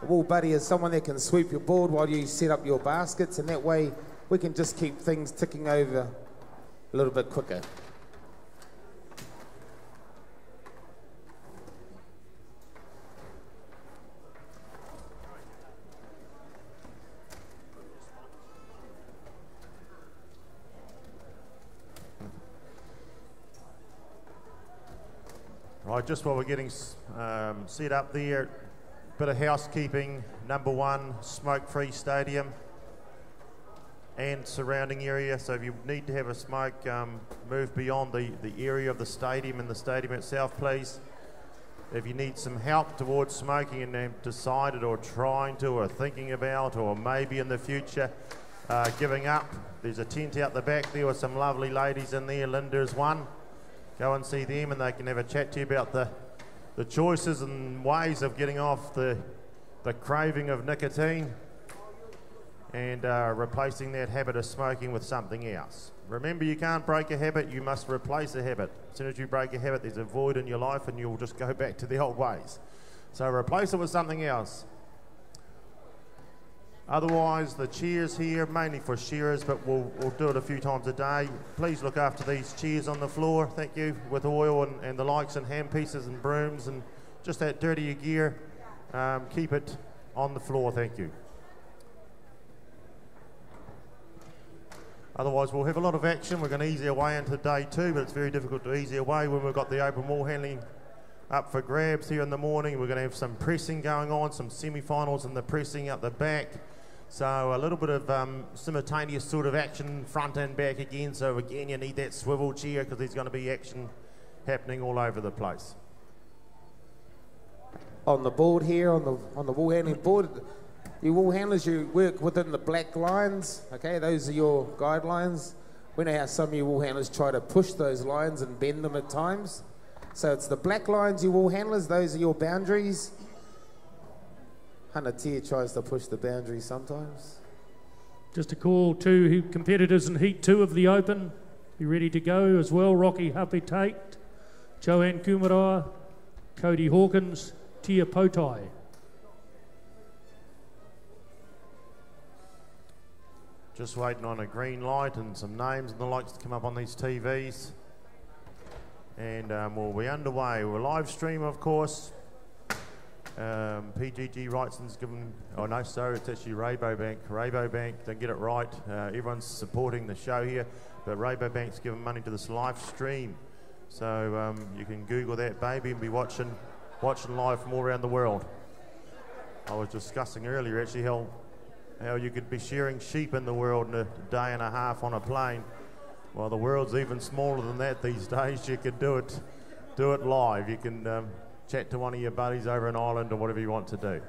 A wool buddy is someone that can sweep your board while you set up your baskets, and that way we can just keep things ticking over a little bit quicker. Right, just while we're getting set up there, bit of housekeeping. Number 1, smoke-free stadium and surrounding area. So if you need to have a smoke, move beyond the area of the stadium and the stadium itself, please. If you need some help towards smoking and have decided or trying to or thinking about or maybe in the future giving up, there's a tent out the back there with some lovely ladies in there. Linda's one. Go and see them and they can have a chat to you about the choices and ways of getting off the craving of nicotine and replacing that habit of smoking with something else. Remember, you can't break a habit, you must replace a habit. As soon as you break a habit, there's a void in your life and you'll just go back to the old ways. So replace it with something else. Otherwise, the chairs here, mainly for shearers, but we'll do it a few times a day. Please look after these chairs on the floor, thank you, with oil and the likes and hand pieces and brooms and just that dirty gear. Keep it on the floor, thank you. Otherwise, we'll have a lot of action. We're going to ease our way into day 2, but it's very difficult to ease our way when we've got the open wall handling up for grabs here in the morning. We're going to have some pressing going on, some semi-finals and the pressing up the back. So a little bit of simultaneous sort of action front and back again. So again, you need that swivel chair because there's going to be action happening all over the place. On the board here, on the wool handling board, you wool handlers, you work within the black lines. Okay, those are your guidelines. We know how some of you wool handlers try to push those lines and bend them at times. So it's the black lines, you wool handlers, those are your boundaries. Hunter Tier tries to push the boundaries sometimes. Just a call to competitors in Heat 2 of the Open. Be ready to go as well. Rocky Happy Tate, Joanne Kumara, Cody Hawkins, Tia Potai. Just waiting on a green light and some names and the likes to come up on these TVs. And we'll be underway. We'll live stream, of course. PGG Wrightson's given, oh no, sorry, it's actually Rabobank, don't get it right. Everyone's supporting the show here, but Rabobank's given money to this live stream. So you can Google that baby and be watching live from all around the world. I was discussing earlier actually how you could be shearing sheep in the world in a day and a half on a plane. Well, the world's even smaller than that these days. You can do it live. You can chat to one of your buddies over in Ireland or whatever you want to do.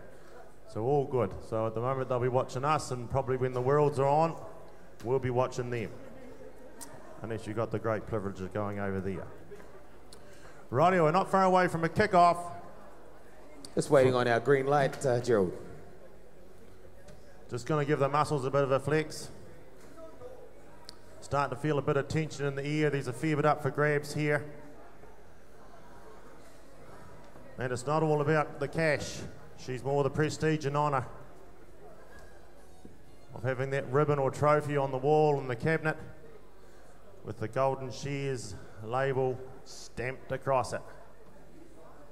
So all good. So at the moment they'll be watching us, and probably when the Worlds are on, we'll be watching them. Unless you've got the great privilege of going over there. Rightio, we're not far away from a kick-off. Just waiting on our green light, Gerald. Just going to give the muscles a bit of a flex. Starting to feel a bit of tension in the ear. There's a fair bit up for grabs here. And it's not all about the cash. She's more the prestige and honour of having that ribbon or trophy on the wall in the cabinet with the Golden Shears label stamped across it.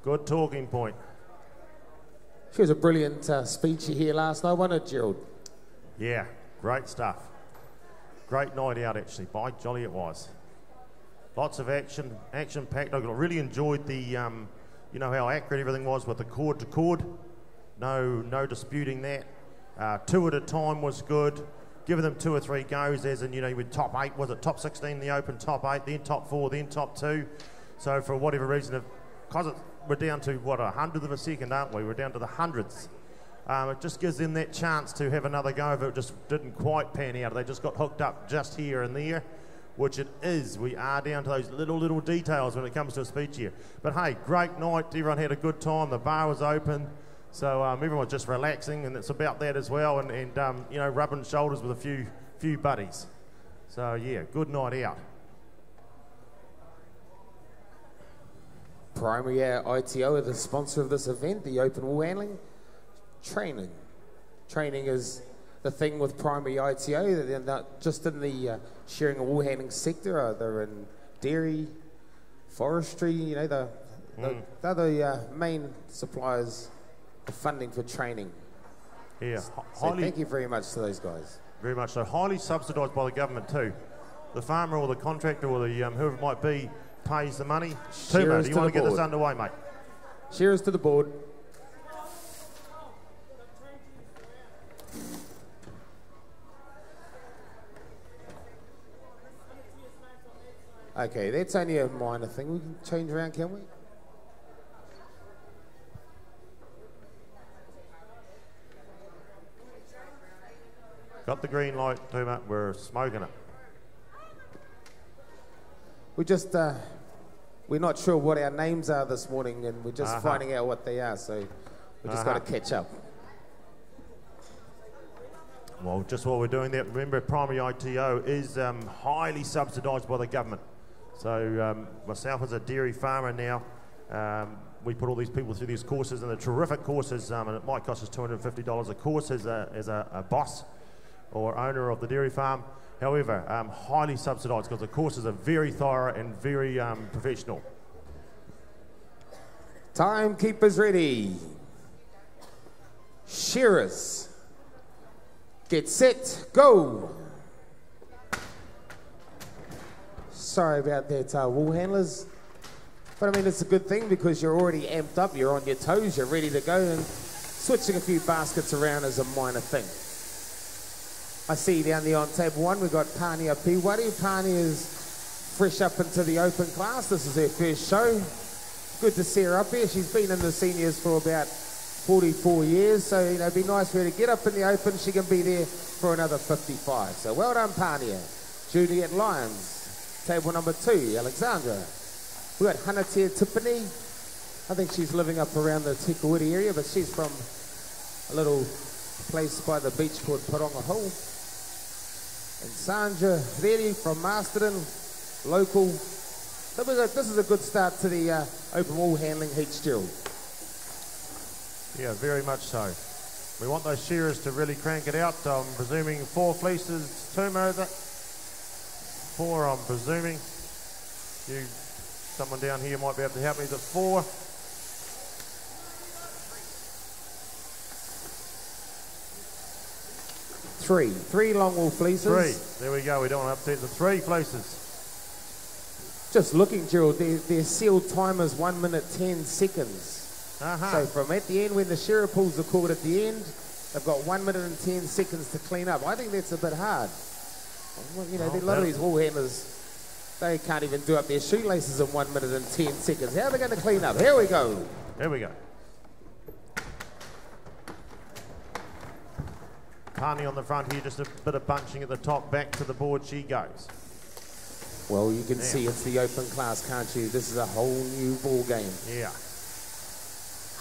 Good talking point. She was a brilliant speech here last night, wasn't it, Gerald? Yeah, great stuff. Great night out, actually. By jolly it was. Lots of action-packed. I really enjoyed the, you know, how accurate everything was with the cord to cord. No disputing that. 2 at a time was good. Giving them 2 or 3 goes, as in, you know, with top 8, was it top 16 in the Open, top 8, then top 4, then top 2. So for whatever reason, because we're down to, what, 100th of a second, aren't we? We're down to the hundredths. It just gives them that chance to have another go if it just didn't quite pan out. They just got hooked up just here and there, which it is. We are down to those little details when it comes to a speech here. But hey, great night. Everyone had a good time. The bar was open. So everyone was just relaxing, and it's about that as well, and you know, rubbing shoulders with a few buddies. So yeah, good night out. Primary ITO are the sponsor of this event, the Open Wool Handling. training. Training is the thing with primary ITO. They're not just in the shearing and wool handling sector. They're in dairy, forestry. You know, they're the main suppliers of funding for training. Yeah, So thank you very much to those guys. very much so. Highly subsidised by the government too. The farmer or the contractor or the whoever it might be pays the money. Tuma, do you want to get this underway, mate? Shearers to the board. Okay, that's only a minor thing. We can change around, can we? Got the green light, Tuma. We're smoking it. We just, we're not sure what our names are this morning, and we're just finding out what they are, so we just got to catch up. Well, just while we're doing that, remember primary ITO is highly subsidised by the government. So myself as a dairy farmer now, we put all these people through these courses, and they're terrific courses, and it might cost us $250 a course as a boss or owner of the dairy farm. However, highly subsidised because the courses are very thorough and very professional. Timekeepers ready. Shearers. Get set, go. Sorry about that, wool handlers. But I mean, it's a good thing because you're already amped up, you're on your toes, you're ready to go, and switching a few baskets around is a minor thing. I see down there on table one, we've got Pania Piwari. Pania is fresh up into the open class. This is her first show. Good to see her up here. She's been in the seniors for about 44 years, so you know, it'd be nice for her to get up in the open. She can be there for another 55. So well done, Pania. Juliet Lyons, table number 2, Alexandra. We've got Hanatia Tiffany. I think she's living up around the Tikawiti area, but she's from a little place by the beach called Paronga Hole. And Sandra Reri from Masterton, local. So this is a good start to the open wool handling heats, Gerald. Yeah, very much so. We want those shearers to really crank it out. I'm presuming 4 fleeces, Tuma, is it? 4, I'm presuming. Someone down here might be able to help me. Is it 4? Three long wool fleeces. 3. There we go. We don't want to upset the 3 fleeces. Just looking, Gerald, their sealed time is 1 minute 10 seconds. So from at the end, when the shearer pulls the cord at the end, they've got 1 minute and 10 seconds to clean up. I think that's a bit hard. Well, you know, a lot of these wool handlers, they can't even do up their shoelaces in 1 minute and 10 seconds. How are they going to clean up? Here we go. There we go. Pani on the front here, just a bit of bunching at the top, back to the board she goes. Well, you can see it's the open class, can't you? This is a whole new ball game. Yeah.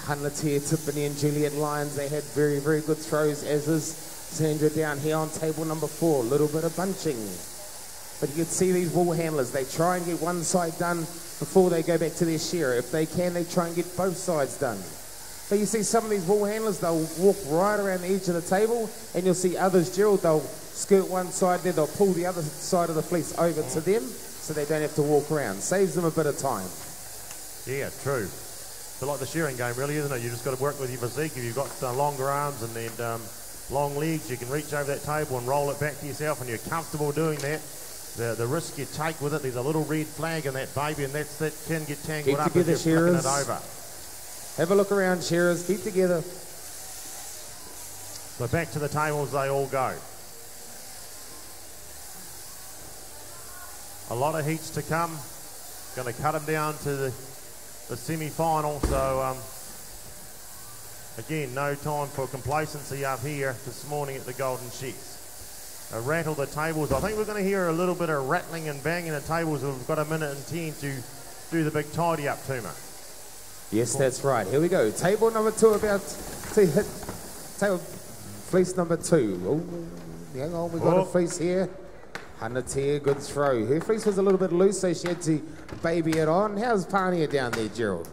Hanatia Tiffany and Juliet Lyons, they had very, very good throws, as is Sandra down here on table number 4. A little bit of bunching. But you can see these wool handlers, they try and get one side done before they go back to their shearer. If they can, they try and get both sides done. But you see some of these wool handlers, they'll walk right around the edge of the table, and you'll see others, Gerald, they'll skirt one side there, they'll pull the other side of the fleece over to them so they don't have to walk around. Saves them a bit of time. Yeah, true. It's like the shearing game, really, isn't it? You just got to work with your physique. If you've got longer arms and then long legs, you can reach over that table and roll it back to yourself, and you're comfortable doing that. The risk you take with it, there's a little red flag in that baby, and that can get tangled up if you're flicking it over. Have a look around, shearers. Keep together. So back to the tables they all go. A lot of heats to come. Going to cut them down to the semi-final. So again, no time for complacency up here this morning at the Golden Shears. Rattle the tables. I think we're going to hear a little bit of rattling and banging the tables. We've got 1 minute and 10 to do the big tidy up, Tuma. Yes, that's right. Here we go. Table number 2 about to hit. Table fleece number 2. Oh, hang on, we've got a fleece here. Hanatia, good throw. Her fleece was a little bit loose, so she had to baby it on. How's Pania down there, Gerald?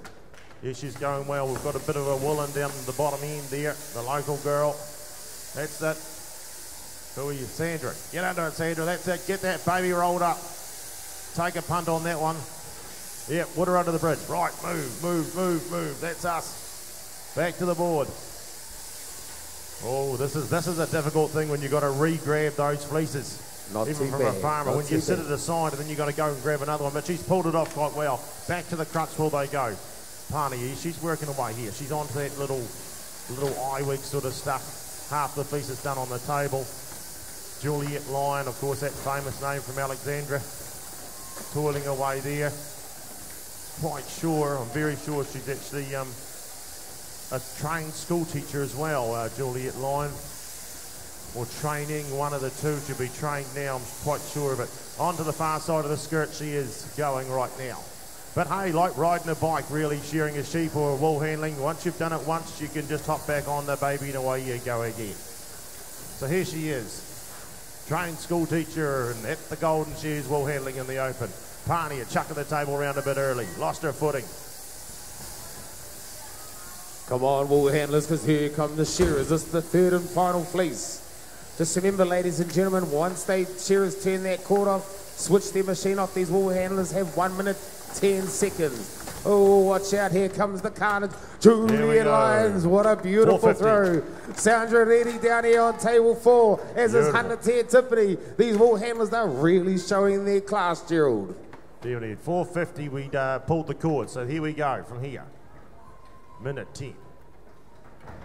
Yeah, she's going well. We've got a bit of a woolen down the bottom end there. The local girl. That's it. Who are you? Sandra. Get under it, Sandra. That's it. Get that baby rolled up. Take a punt on that one. Yeah, put her under the bridge. Right, move, move, move, move. That's us. Back to the board. Oh, this is a difficult thing when you've got to re-grab those fleeces. Not even too from bad. a farmer. Not When you too sit bad. at the side and then you've got to go and grab another one. But she's pulled it off quite well. Back to the crutch will they go. Parney, she's working away here. She's onto that little eye wig sort of stuff. Half the piece is done on the table. Juliet Lyon, of course, that famous name from Alexandra. Toiling away there. Quite sure, I'm very sure she's actually a trained school teacher as well, Juliet Lyon. Or training, one of the two. She'll be trained now, I'm quite sure of it. Onto the far side of the skirt she is going right now. But hey, like riding a bike, really, shearing a sheep or wool handling, once you've done it once, you can just hop back on the baby and away you go again. So here she is. Trained school teacher and at the Golden Shears wool handling in the open. Parney, a chuck of the table round a bit early. Lost her footing. Come on, wool handlers, because here come the shearers. This is the third and final fleece. Just remember, ladies and gentlemen, once they shearers turn that cord off, switch their machine off, these wool handlers have 1 minute, 10 seconds. Oh, watch out, here comes the carnage. Juliet Lyons, what a beautiful throw. Sandra ready down here on table 4, as is Hunter Tiffany. These wool handlers, they're really showing their class, Gerald. There it is, 4:50 we pulled the cord, so here we go from here. Minute 10.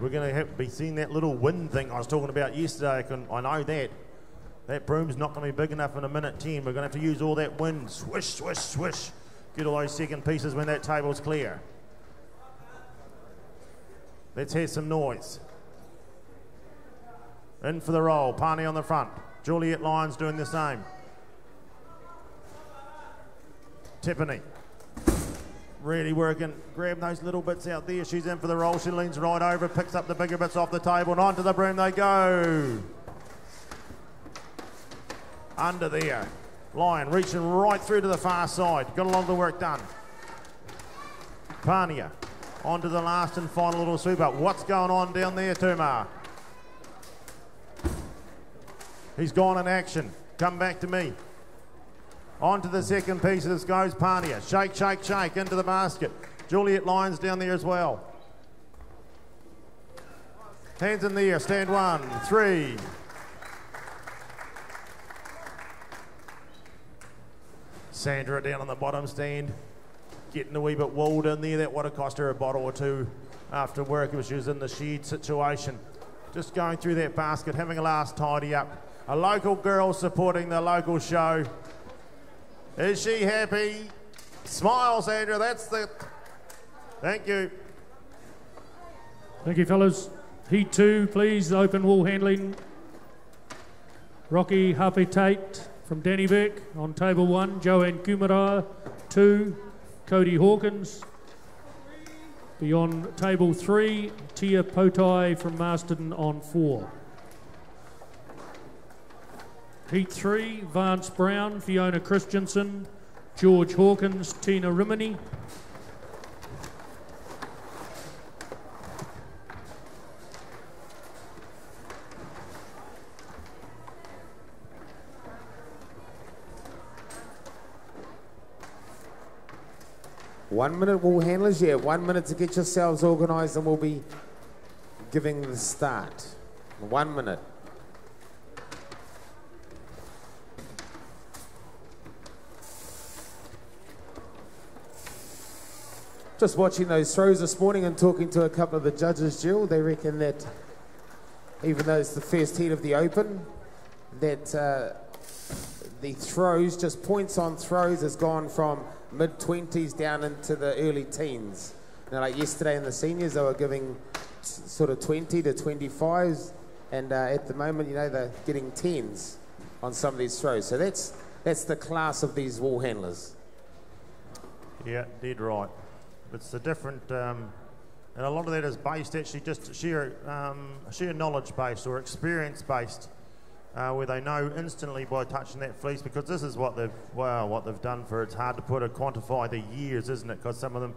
We're going to be seeing that little wind thing I was talking about yesterday. I know that. That broom's not going to be big enough in a minute 10. We're going to have to use all that wind. Swish, swish, swish. Get all those second pieces when that table's clear. Let's hear some noise. In for the roll. Parney on the front. Juliet Lyons doing the same. Tiffany. Really working, grab those little bits out there. She's in for the roll. She leans right over, picks up the bigger bits off the table, and onto the broom they go. Under there. Lyon reaching right through to the far side. Got a lot of the work done. Parnia onto the last and final little sweep up. What's going on down there, Tumar? He's gone in action. Come back to me. On to the second piece of this goes Parnia. Shake, shake, shake into the basket. Juliet Lyons down there as well. Hands in the air. Stand 1, 3. Sandra down on the bottom stand. Getting a wee bit wooled in there. That would have cost her a bottle or two after work if she was in the shed situation. Just going through that basket, having a last tidy up. A local girl supporting the local show. Is she happy? Smile, Sandra, that's the... Thank you. Thank you, fellas. Heat 2, please, open wool handling. Rocky Hape-Tate from Dannybeck on table 1. Joanne Kumara, 2. Cody Hawkins. Beyond table 3, Tia Potai from Masterton on 4. Heat 3, Vance Brown, Fiona Christensen, George Hawkins, Tina Rimini. One minute, wool handlers, yeah, 1 minute to get yourselves organised and we'll be giving the start. 1 minute. Just watching those throws this morning and talking to a couple of the judges, Jill, they reckon that even though it's the first heat of the Open, that the throws, just points on throws, has gone from mid-20s down into the early teens. Now, like yesterday in the seniors, they were giving sort of 20 to 25s, and at the moment, you know, they're getting 10s on some of these throws. So that's the class of these wool handlers. Yeah, dead right. It's a different, and a lot of that is based actually just sheer knowledge based or experience based, where they know instantly by touching that fleece, because this is what they've done for. It's hard to quantify the years, isn't it? Because some of them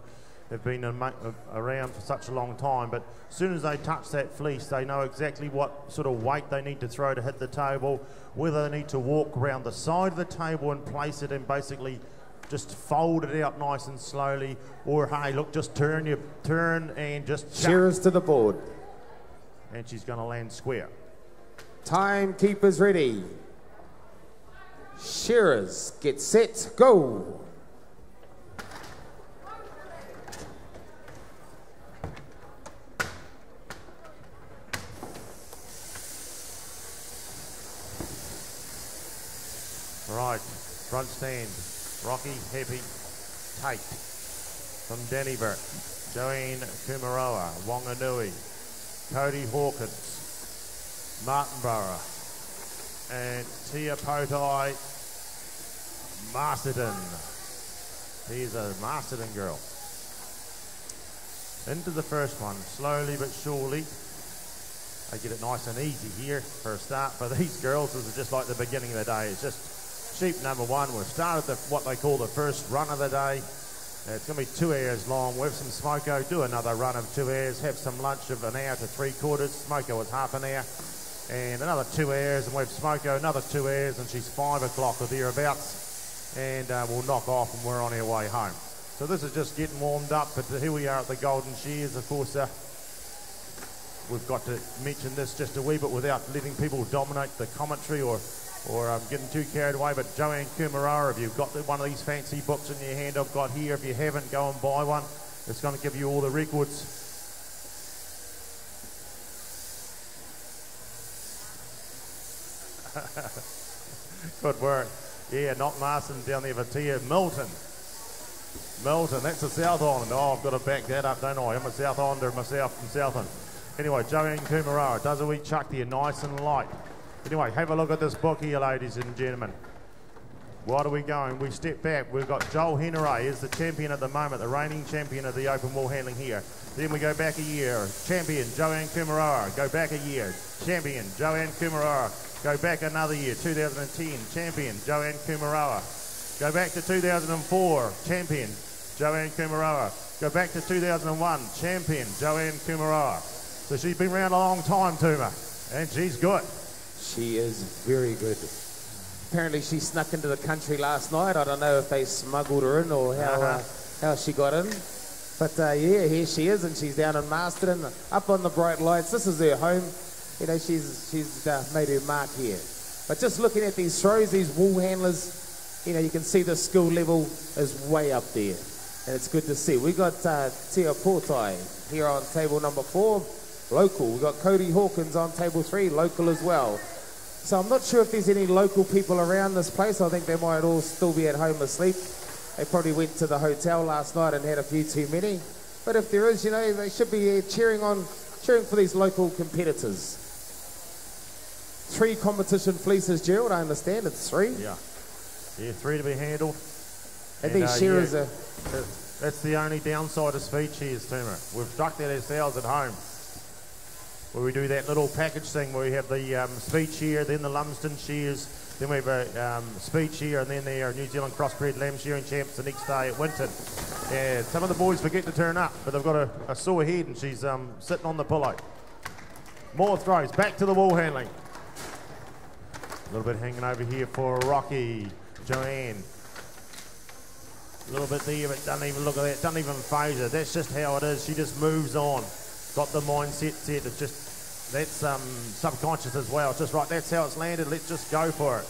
have been around for such a long time, but as soon as they touch that fleece, they know exactly what sort of weight they need to throw to hit the table, whether they need to walk around the side of the table and place it and basically just fold it out nice and slowly, or hey, look, just turn and just chuck. Shearers to the board. And she's going to land square. Timekeepers ready. Shearers, get set, go. Right, front stand, Rocky, Happy, Tate from Dannyburg, Joanne Kumaroa, Wanganui, Cody Hawkins, Martinborough, and Tia Potai, Masterton. Here's a Masterton girl. Into the first one, slowly but surely. They get it nice and easy here for a start. For these girls, this is just like the beginning of the day. It's just sheep number one. We've started what they call the first run of the day. It's going to be 2 hours long. We've some smoko, do another run of 2 hours, have some lunch of 1 hour to 3/4. Smoko was half an hour. And another 2 hours, and we've smoko another 2 hours, and she's 5 o'clock or thereabouts. And we'll knock off, and we're on our way home. So this is just getting warmed up, but here we are at the Golden Shears. Of course, we've got to mention this just a wee bit without letting people dominate the commentary or getting too carried away. But Joanne Kumaroa, if you've got one of these fancy books in your hand I've got here, if you haven't, go and buy one. It's going to give you all the records. Good work. Yeah, not Marston down there, but Tia Milton. Milton, that's the South Island. Oh, I've got to back that up, don't I? I'm a South Islander myself from Southland. Anyway, Joanne Kumaroa does a wee chuck there, nice and light. Anyway, have a look at this book here, ladies and gentlemen. What are we going? We step back. We've got Joel Henry is the champion at the moment, the reigning champion of the open wool handling here. Then we go back a year. Champion Joanne Kumaroa. Go back a year. Champion Joanne Kumaroa. Go back another year. 2010. Champion Joanne Kumaroa. Go back to 2004. Champion Joanne Kumaroa. Go back to 2001. Champion Joanne Kumaroa. So she's been around a long time, Tuma, and she's good. She is very good. Apparently she snuck into the country last night. I don't know if they smuggled her in or how she got in. But yeah, here she is, and she's down in Masterton, up on the bright lights. This is her home. You know, she's made her mark here. But just looking at these throws, these wool handlers, you know, you can see the skill level is way up there. And it's good to see. We got Tia Potai here on table number 4, local. We got Cody Hawkins on table 3, local as well. So I'm not sure if there's any local people around this place. I think they might all still be at home asleep. They probably went to the hotel last night and had a few too many. But if there is, you know, they should be cheering for these local competitors. 3 competition fleeces, Gerald, I understand. It's 3. Yeah, 3 to be handled. And these shearers are... That's the only downside of speed shears, Tuma. We've struck that ourselves at home, where we do that little package thing where we have the speed shear, then the Lumsden shears, then we have a speed shear, and then they are New Zealand crossbred lamb shearing champs the next day at Winton. Yeah, some of the boys forget to turn up, but they've got a sore head and she's sitting on the pillow. More throws, back to the wool handling. A little bit hanging over here for Rocky, Joanne. A little bit there, but doesn't even look at that, doesn't even phase her. That's just how it is. She just moves on. Got the mindset set. It's just, that's subconscious as well. It's just right, that's how it's landed. Let's just go for it.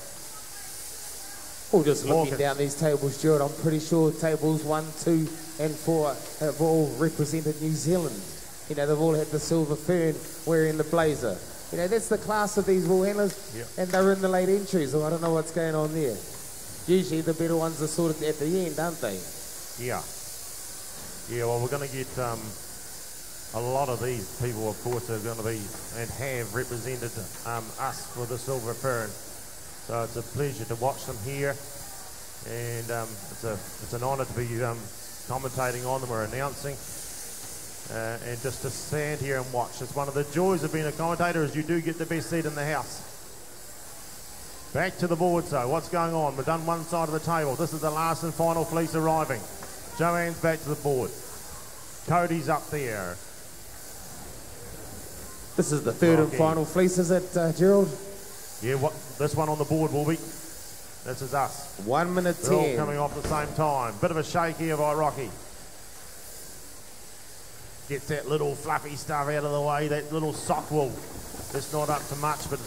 Well, just looking down these tables, Stuart, I'm pretty sure tables 1, 2 and 4 have all represented New Zealand. You know, they've all had the silver fern wearing the blazer. You know, that's the class of these wool handlers, and they're in the late entries, so I don't know what's going on there. Usually the better ones are sort of at the end, aren't they? Yeah. Yeah, well, we're going to get a lot of these people, of course, are going to be and have represented us for the silver fern. So it's a pleasure to watch them here, and it's an honour to be commentating on them or announcing, and just to stand here and watch. It's one of the joys of being a commentator, is you do get the best seat in the house. Back to the board, so what's going on? We've done one side of the table. This is the last and final fleece arriving. Joanne's back to the board. Cody's up there. This is the third and final fleece, is it, Gerald? Yeah, this one on the board will be. This is us. 1 minute 10. They're all coming off the same time. Bit of a shake here by Rocky. Gets that little fluffy stuff out of the way, that little sock wool. It's not up to much, but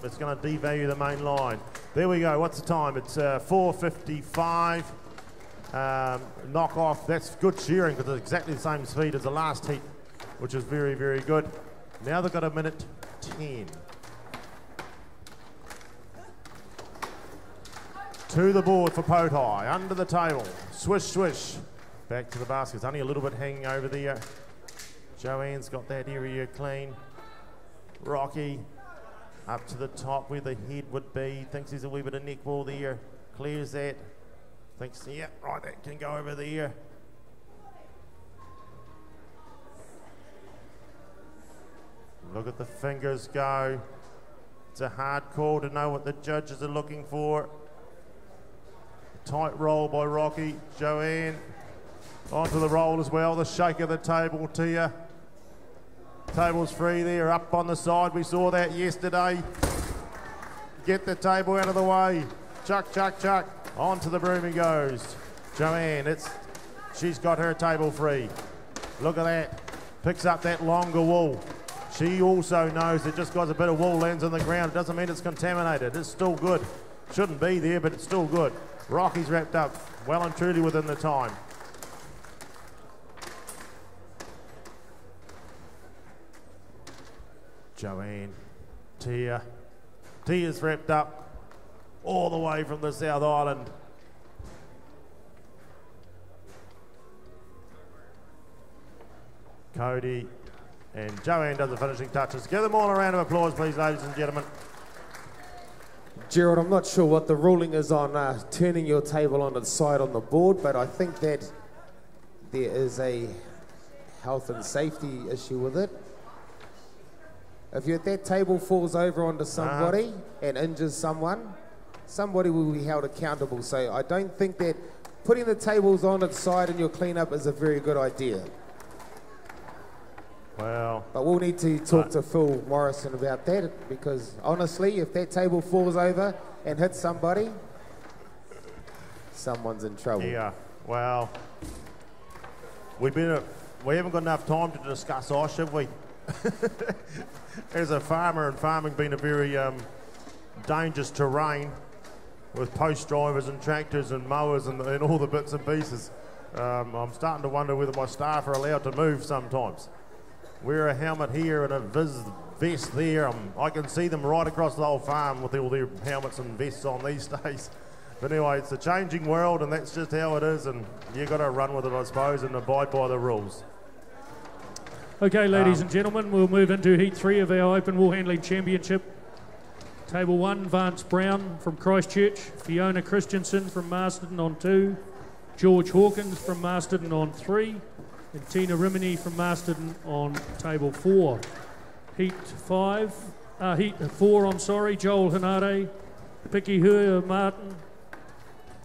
it's going to devalue the main line. There we go. What's the time? It's 4:55. Knock off. That's good shearing because it's exactly the same speed as the last heat, which is very, very good. Now they've got a minute 10. To the board for Potai, under the table, swish, swish. Back to the basket, it's only a little bit hanging over there. Joanne's got that area clean. Rocky, up to the top where the head would be, thinks there's a wee bit of neck ball there, clears that. Thinks, yeah, right, that can go over there. Look at the fingers go. It's a hard call to know what the judges are looking for. Tight roll by Rocky. Joanne onto the roll as well. The shake of the table to you. Table's free there, up on the side. We saw that yesterday. Get the table out of the way. Chuck, chuck, chuck. Onto the broom he goes. Joanne, she's got her table free. Look at that. Picks up that longer wool. She also knows that just because a bit of wool lands on the ground, it doesn't mean it's contaminated. It's still good. Shouldn't be there, but it's still good. Rocky's wrapped up well and truly within the time. Joanne, Tia's wrapped up all the way from the South Island. Cody and Joanne does the finishing touches. Give them all a round of applause, please, ladies and gentlemen. Gerald, I'm not sure what the ruling is on turning your table on its side on the board, but I think that there is a health and safety issue with it. If that table falls over onto somebody and injures someone, somebody will be held accountable. So I don't think that putting the tables on its side in your cleanup is a very good idea. Well, but we'll need to talk to Phil Morrison about that, because honestly, if that table falls over and hits somebody, someone's in trouble. Yeah, well, we haven't got enough time to discuss ice, have we? As a farmer, and farming being a very dangerous terrain with post drivers and tractors and mowers and all the bits and pieces, I'm starting to wonder whether my staff are allowed to move sometimes. Wear a helmet here and a vest there. I can see them right across the whole farm with all their helmets and vests on these days. But anyway, it's a changing world, and that's just how it is, and you've got to run with it, I suppose, and abide by the rules. Okay, ladies and gentlemen, we'll move into Heat 3 of our Open Woolhandling Championship. Table 1, Vance Brown from Christchurch, Fiona Christensen from Masterton on 2, George Hawkins from Masterton on 3, and Tina Rimini from Masterton on table 4. Heat 4, Joel Hinade, Picky Hua Martin,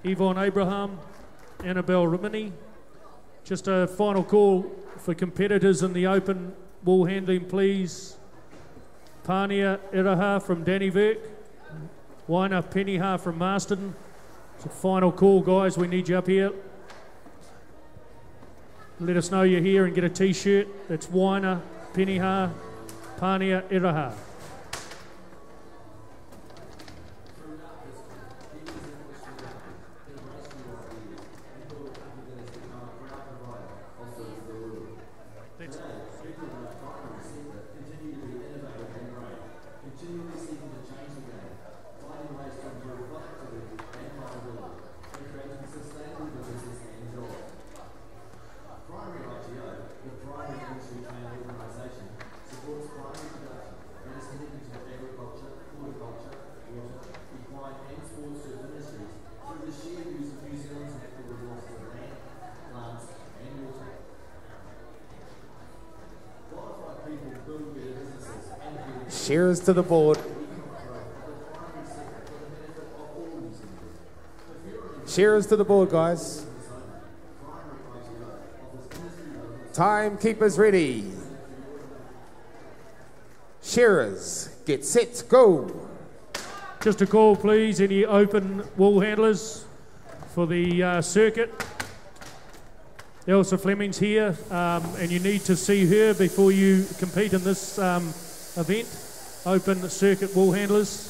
Yvonne Abraham, Annabelle Rimini. Just a final call for competitors in the Open Woolhandling, please. Pania Iraha from Danny Verk, Waina Peniha from Masterton. It's a final call, guys, we need you up here. Let us know you're here and get a t-shirt. That's Waina Peniha Pania Iraha. Shears to the board. Shears to the board, guys. Timekeepers ready. Shearers, get set, go. Just a call, please, any open wool handlers for the circuit. Elsa Fleming's here, and you need to see her before you compete in this event. Open circuit wool handlers.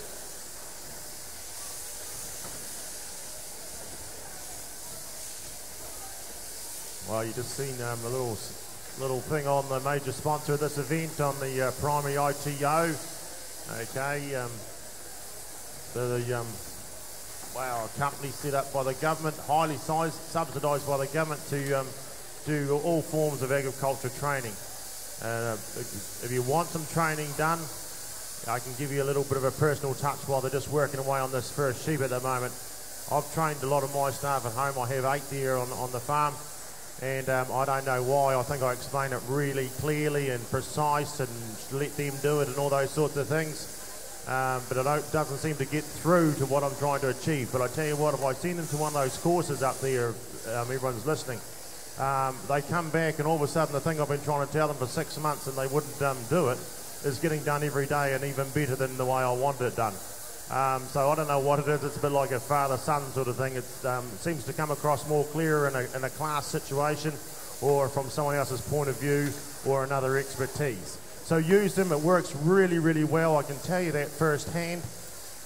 Well, you just seen a little thing on the major sponsor of this event on the primary ITO. Okay, wow, a company set up by the government, highly subsidised by the government to do all forms of agriculture training. If you want some training done, I can give you a little bit of a personal touch while they're just working away on this first sheep at the moment. I've trained a lot of my staff at home. I have 8 there on the farm. And I don't know why. I think I explain it really clearly and precise and let them do it and all those sorts of things. But it doesn't seem to get through to what I'm trying to achieve. But I tell you what, if I send them to one of those courses up there, everyone's listening, they come back and all of a sudden the thing I've been trying to tell them for 6 months and they wouldn't do it is getting done every day and even better than the way I wanted it done. So I don't know what it is. It's a bit like a father-son sort of thing. It seems to come across more clearer in a class situation or from someone else's point of view or another expertise. So use them. It works really, really well. I can tell you that firsthand.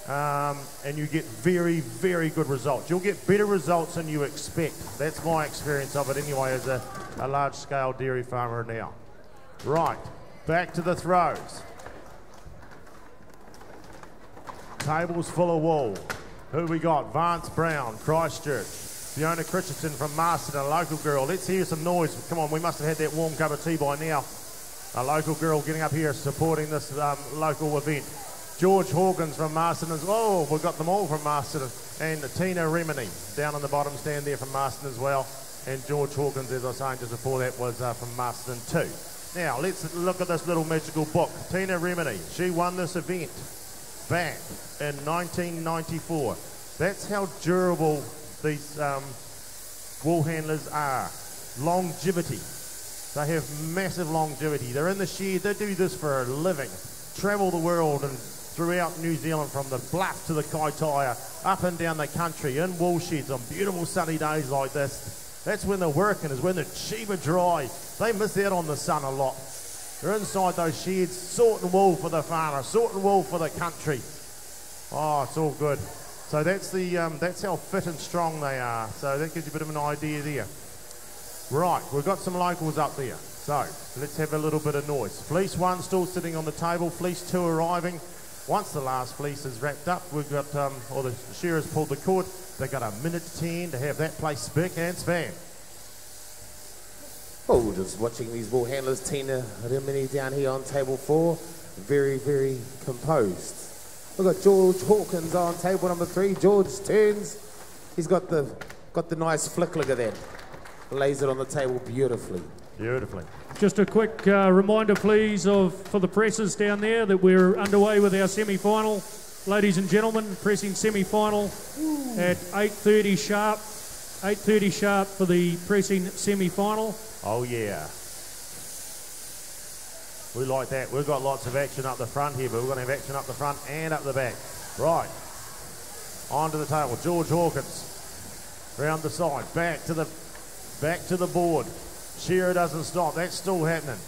And you get very, very good results. You'll get better results than you expect. That's my experience of it anyway as a large-scale dairy farmer now. Right, back to the throws. Tables full of wool. Who we got? Vance Brown, Christchurch. Fiona Christensen from Masterton, a local girl. Let's hear some noise. Come on, we must have had that warm cup of tea by now. A local girl getting up here supporting this local event. George Hawkins from Masterton. Oh, we've got them all from Masterton. And Tina Remini down on the bottom stand there from Masterton as well. And George Hawkins, as I was saying just before that, was from Masterton too. Now, let's look at this little magical book. Tina Remini, she won this event back in 1994. That's how durable these wool handlers are. Longevity. They have massive longevity. They're in the shed. They do this for a living. Travel the world and throughout New Zealand, from the Bluff to the Kaitaia, up and down the country, in wool sheds on beautiful sunny days like this. That's when they're working, is when the sheep are dry. They miss out on the sun a lot. They're inside those sheds, sorting wool for the farmer, sorting wool for the country. Oh, it's all good. So that's that's how fit and strong they are. So that gives you a bit of an idea there. Right, we've got some locals up there. So let's have a little bit of noise. Fleece 1 still sitting on the table. Fleece 2 arriving. Once the last fleece is wrapped up, we've got, or the shearers pulled the cord. They've got 1:10 to have that place spick and span. Oh, just watching these wool handlers, Tina Rimini down here on table 4, very, very composed. We've got George Hawkins on table number 3. George turns. He's got the nice flick. Look at that. Lays it on the table beautifully. Beautifully. Just a quick reminder, please, for the presses down there that we're underway with our semi-final. Ladies and gentlemen, pressing semi-final at 8:30 sharp. 8:30 sharp for the pressing semi-final. Oh yeah. We like that. We've got lots of action up the front here, but we're going to have action up the front and up the back. Right. Onto the table. George Hawkins. Round the side. Back to the board. Shearer doesn't stop. That's still happening.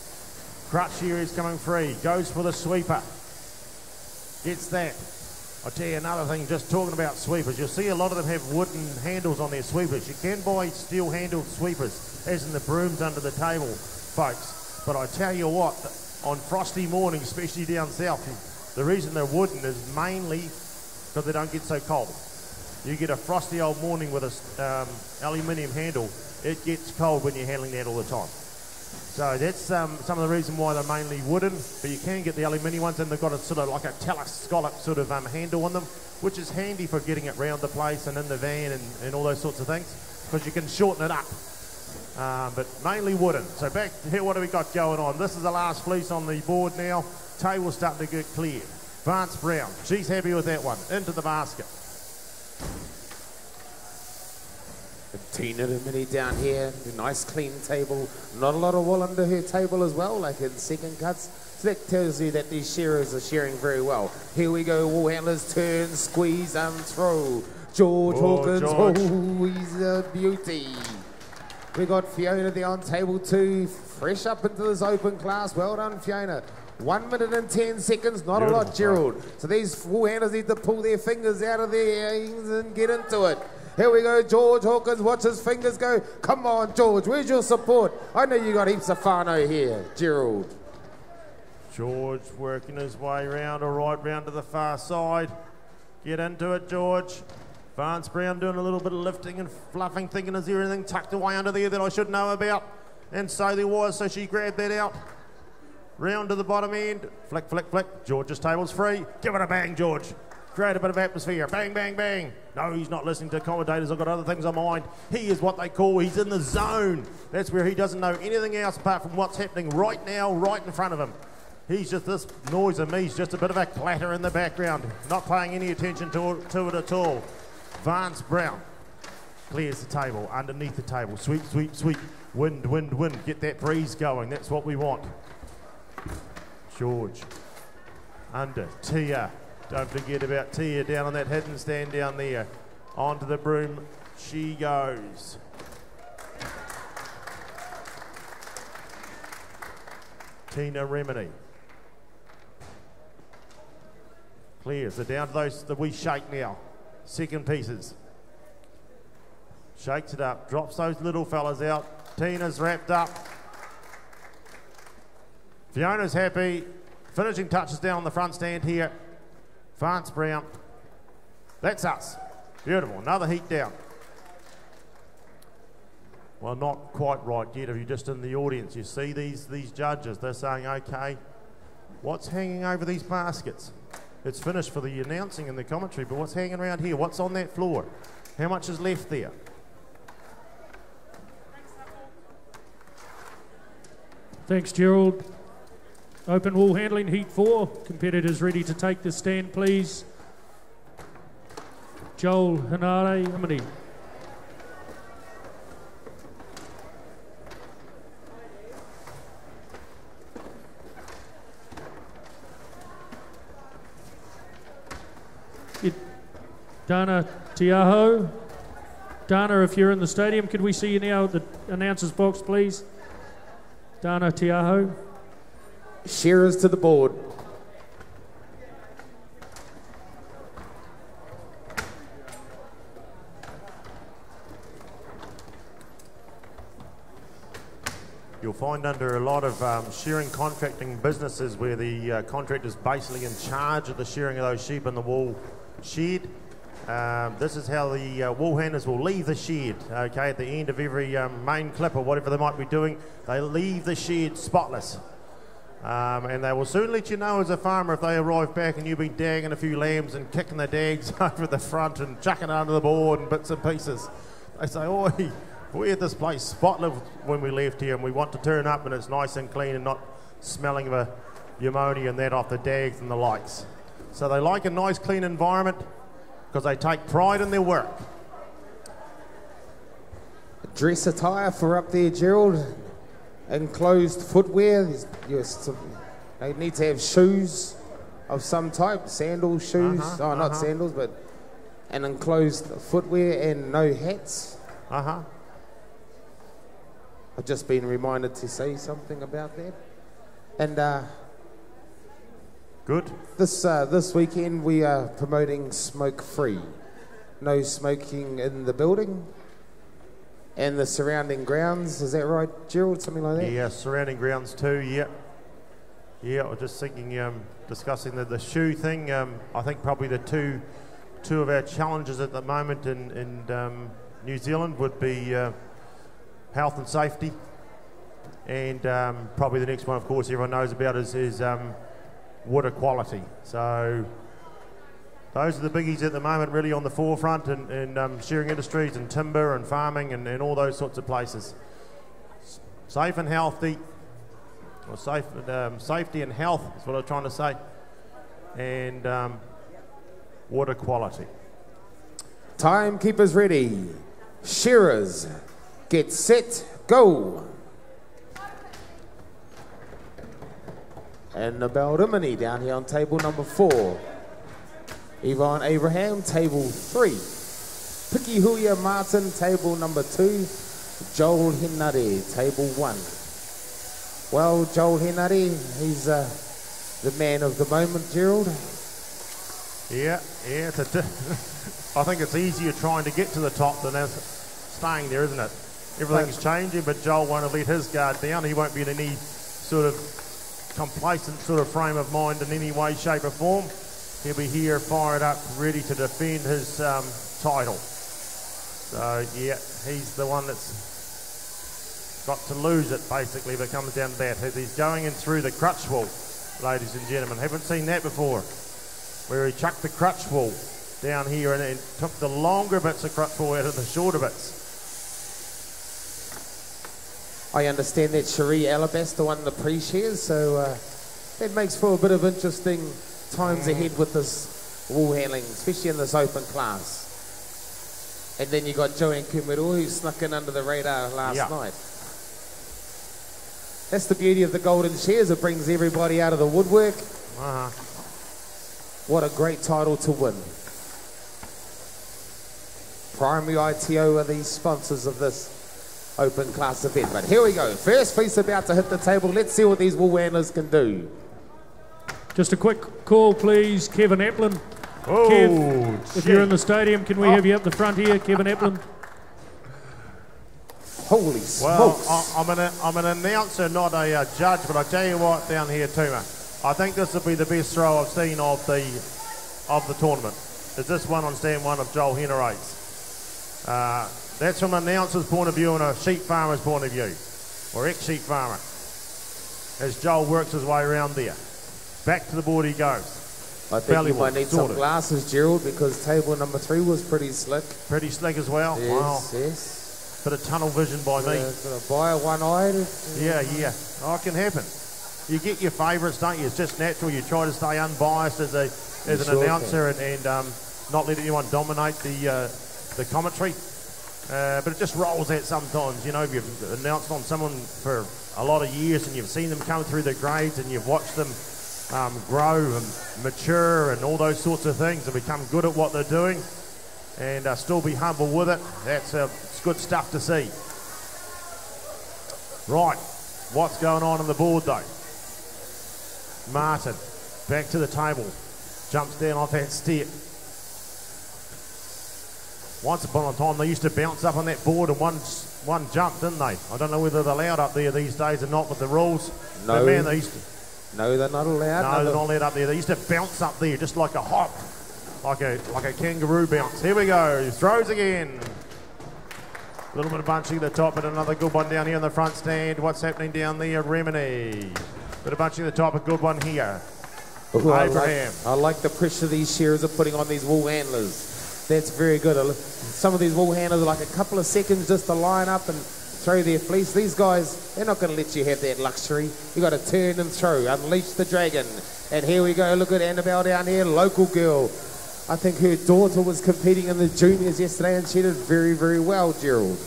Crutch here is coming free. Goes for the sweeper. Gets that. I'll tell you another thing, just talking about sweepers. You'll see a lot of them have wooden handles on their sweepers. You can buy steel-handled sweepers, as in the brooms under the table, folks. But I tell you what, on frosty mornings, especially down south, the reason they're wooden is mainly because they don't get so cold. You get a frosty old morning with a aluminium handle, it gets cold when you're handling that all the time. So that's some of the reason why they're mainly wooden, but you can get the aluminium ones, and they've got a sort of like a telescopic sort of handle on them, which is handy for getting it round the place and in the van and all those sorts of things, because you can shorten it up. But mainly wooden. So back here, what do we got going on? This is the last fleece on the board now. Table's starting to get clear. Vance Brown, she's happy with that one. Into the basket. Tina Rimini down here, a nice clean table. Not a lot of wool under her table as well, like in second cuts. So that tells you that these shearers are shearing very well. Here we go, wool handlers turn, squeeze and throw. George Hawkins, George. oh, he's a beauty. We got Fiona there on table 2, fresh up into this open class. Well done, Fiona. 1 minute and 10 seconds, not Beautiful. a lot, Gerald. So these wool handlers need to pull their fingers out of their earrings and get into it. Here we go, George Hawkins, watch his fingers go. Come on, George, where's your support? I know you got heaps of whānau here, Gerald. George working his way round, or right round to the far side. Get into it, George. Vance Brown doing a little bit of lifting and fluffing, thinking, is there anything tucked away under there that I should know about? And so there was, so she grabbed that out. Round to the bottom end. Flick, flick, flick. George's table's free. Give it a bang, George. Create a bit of atmosphere. Bang, bang, bang. No, he's not listening to commentators. I've got other things on mind. He is what they call, he's in the zone. That's where he doesn't know anything else apart from what's happening right now, right in front of him. He's just, this noise of me is just a bit of a clatter in the background. Not paying any attention to it at all. Vance Brown clears the table, underneath the table. Sweep, sweep, sweep. Wind, wind, wind. Get that breeze going. That's what we want. George. Under. Tia. Don't forget about Tia down on that hidden stand down there. Onto the broom she goes. Tina Remini. Clears. So down to those, the wee shake now. Second pieces. Shakes it up. Drops those little fellas out. Tina's wrapped up. Fiona's happy. Finishing touches down on the front stand here. Vance Brown. That's us. Beautiful. Another heat down. Well, not quite right yet. If you're just in the audience, you see these judges. They're saying, okay, what's hanging over these baskets? It's finished for the announcing and the commentary, but what's hanging around here? What's on that floor? How much is left there? Thanks, Gerald. Open wool handling, heat 4. Competitors ready to take the stand, please. Joel Hanare, how many? Dana Tiaho. Dana, if you're in the stadium, could we see you now at the announcer's box, please? Dana Tiaho. Shearers to the board. You'll find under a lot of shearing contracting businesses where the contractor's basically in charge of the shearing of those sheep in the wool shed. This is how the wool handlers will leave the shed, okay, at the end of every main clip or whatever they might be doing. They leave the shed spotless. And they will soon let you know as a farmer if they arrive back and you've been dagging a few lambs and kicking the dags over the front and chucking it under the board and bits and pieces. They say, oi, we had this place spotless when we left here and we want to turn up and it's nice and clean and not smelling of ammonia and that off the dags and the likes. So they like a nice clean environment because they take pride in their work. Dress attire for up there, Gerald. Enclosed footwear. They need to have shoes of some type, sandals, shoes. Not sandals, but an enclosed footwear and no hats. I've just been reminded to say something about that. And good. This weekend we are promoting smoke-free. No smoking in the building. And the surrounding grounds, is that right, Gerald? Something like that? Yeah, surrounding grounds too, yeah. Yeah, I was just thinking, discussing the shoe thing. I think probably the two of our challenges at the moment in New Zealand would be health and safety. And probably the next one, of course, everyone knows about is water quality. So those are the biggies at the moment, really on the forefront in shearing industries and timber and farming and all those sorts of places. Safe and healthy, or safety and health is what I'm trying to say, and water quality. Timekeepers ready. Shearers, get set, go. And Nabel Rimini down here on table number 4. Yvonne Abraham, table 3. Piki Huya Martin, table number 2. Joel Henare, table 1. Well, Joel Henare, he's the man of the moment, Gerald. Yeah, I think it's easier trying to get to the top than staying there, isn't it? Everything's changing, but Joel won't let his guard down. He won't be in any sort of complacent sort of frame of mind in any way, shape or form. He'll be here, fired up, ready to defend his title. So, yeah, he's the one that's got to lose it, basically, if it comes down to that. He's going in through the crutch wall, ladies and gentlemen. Haven't seen that before, where he chucked the crutch wall down here and then took the longer bits of crutch wall out of the shorter bits. I understand that Cherie Alabaster won the pre-shares, so that makes for a bit of interesting times ahead with this wool handling, especially in this open class. And then you got Joanne Kumero, who snuck in under the radar last night. That's the beauty of the Golden Shears. It brings everybody out of the woodwork. What a great title to win. Primary ITO are the sponsors of this open class event. But here we go. First piece about to hit the table. Let's see what these wool handlers can do. Just a quick call, please, Kevin Eplin. Oh, Kev, if you're in the stadium, can we have you up the front here, Kevin Eplin? Holy smokes. Well, I'm an announcer, not a judge, but I tell you what, down here, Tuma, I think this will be the best throw I've seen of the tournament. Is this one on stand 1 of Joel Hennere's. That's from an announcer's point of view and a sheep farmer's point of view, or ex-sheep farmer, as Joel works his way around there. Back to the board he goes. I think you might need some glasses, Gerald, because table number 3 was pretty slick. Pretty slick as well. Yes, wow. Yes. Bit of tunnel vision by me. Got a buyer one-eyed. Yeah. Oh, it can happen. You get your favourites, don't you? It's just natural. You try to stay unbiased as an announcer and not let anyone dominate the commentary. But it just rolls out sometimes. You know, if you've announced on someone for a lot of years and you've seen them come through the grades and you've watched them grow and mature and all those sorts of things and become good at what they're doing and still be humble with it. It's good stuff to see. Right, what's going on the board though? Martin, back to the table, jumps down off that step. Once upon a time they used to bounce up on that board and one jump, didn't they? I don't know whether they're allowed up there these days or not with the rules. No. But man, they used to... No, they're not allowed. No, they're not allowed up there. They used to bounce up there just like a hop, like a kangaroo bounce. Here we go. Throws again. A little bit of bunching at the top, but another good one down here in the front stand. What's happening down there? Remini. Bit of bunching at the top, a good one here. Ooh, Abraham. I like the pressure these shearers are putting on these wool handlers. That's very good. Some of these wool handlers are like a couple of seconds just to line up and throw their fleece. These guys, they're not going to let you have that luxury. You got to turn and throw, unleash the dragon. And here we go. Look at Annabelle down here, local girl. I think her daughter was competing in the juniors yesterday and she did very, very well, Gerald.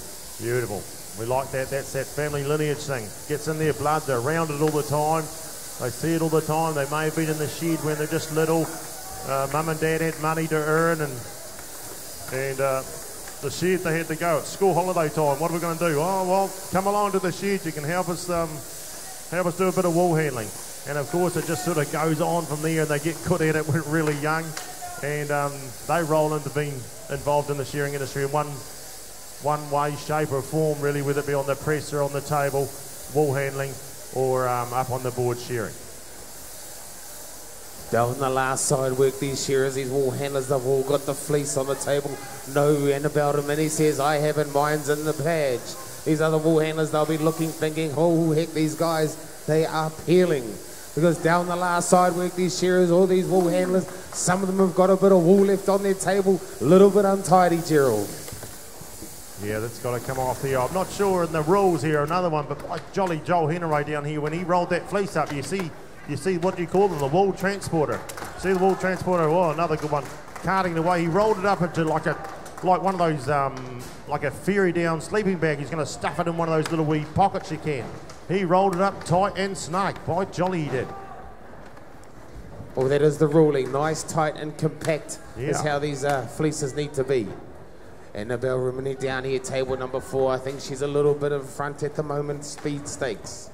Beautiful. We like that. That's that family lineage thing. Gets in their blood. They're around it all the time. They see it all the time. They may have been in the shed when they're just little. Mum and Dad had money to earn and the shed they had to go. It's school holiday time. What are we going to do? Oh, well, come along to the shed. You can help us do a bit of wool handling. And of course, it just sort of goes on from there and they get good at it when really young. And they roll into being involved in the shearing industry in one way, shape or form, really, whether it be on the press or on the table, wool handling, or up on the board shearing. Down the last side work, these shearers, these wool handlers, they've all got the fleece on the table. No, Annabelle Domini says, I haven't, mine's in the badge. These other wool handlers, they'll be looking, thinking, oh, heck, these guys, they are peeling. Because down the last side work, these shearers, all these wool handlers, some of them have got a bit of wool left on their table, a little bit untidy, Gerald. Yeah, that's got to come off here. I'm not sure in the rules here, another one, but like jolly Joel Henry down here, when he rolled that fleece up, you see what do you call them, the wool transporter. See the wool transporter, oh, another good one, carting the way. He rolled it up into like a like one of those, like a ferry down sleeping bag. He's going to stuff it in one of those little wee pockets you can. He rolled it up tight and snug. By jolly he did. Well, that is the ruling. Nice, tight and compact is Yeah. how these fleeces need to be. Annabelle Rimini down here, table number 4. I think she's a little bit in front at the moment. Speed stakes.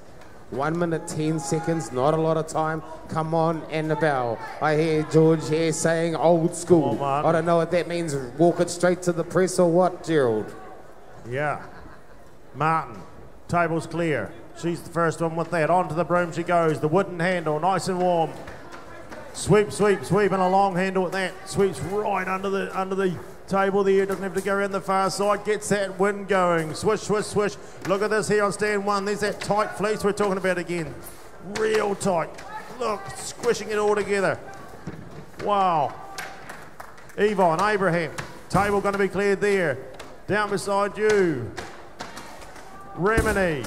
1 minute, 10 seconds, not a lot of time. Come on, Annabelle. I hear George here saying old school. Come on. I don't know what that means. Walk it straight to the press or what, Gerald? Yeah. Martin, table's clear. She's the first one with that. Onto the broom she goes. The wooden handle, nice and warm. Sweep, sweep, sweep, and a long handle with that. Sweeps right under the table there. Doesn't have to go around the far side. Gets that wind going. Swish, swish, swish. Look at this here on stand 1. There's that tight fleece we're talking about again. Real tight. Look, squishing it all together. Wow. Yvonne, Abraham. Table going to be cleared there. Down beside you. Remini.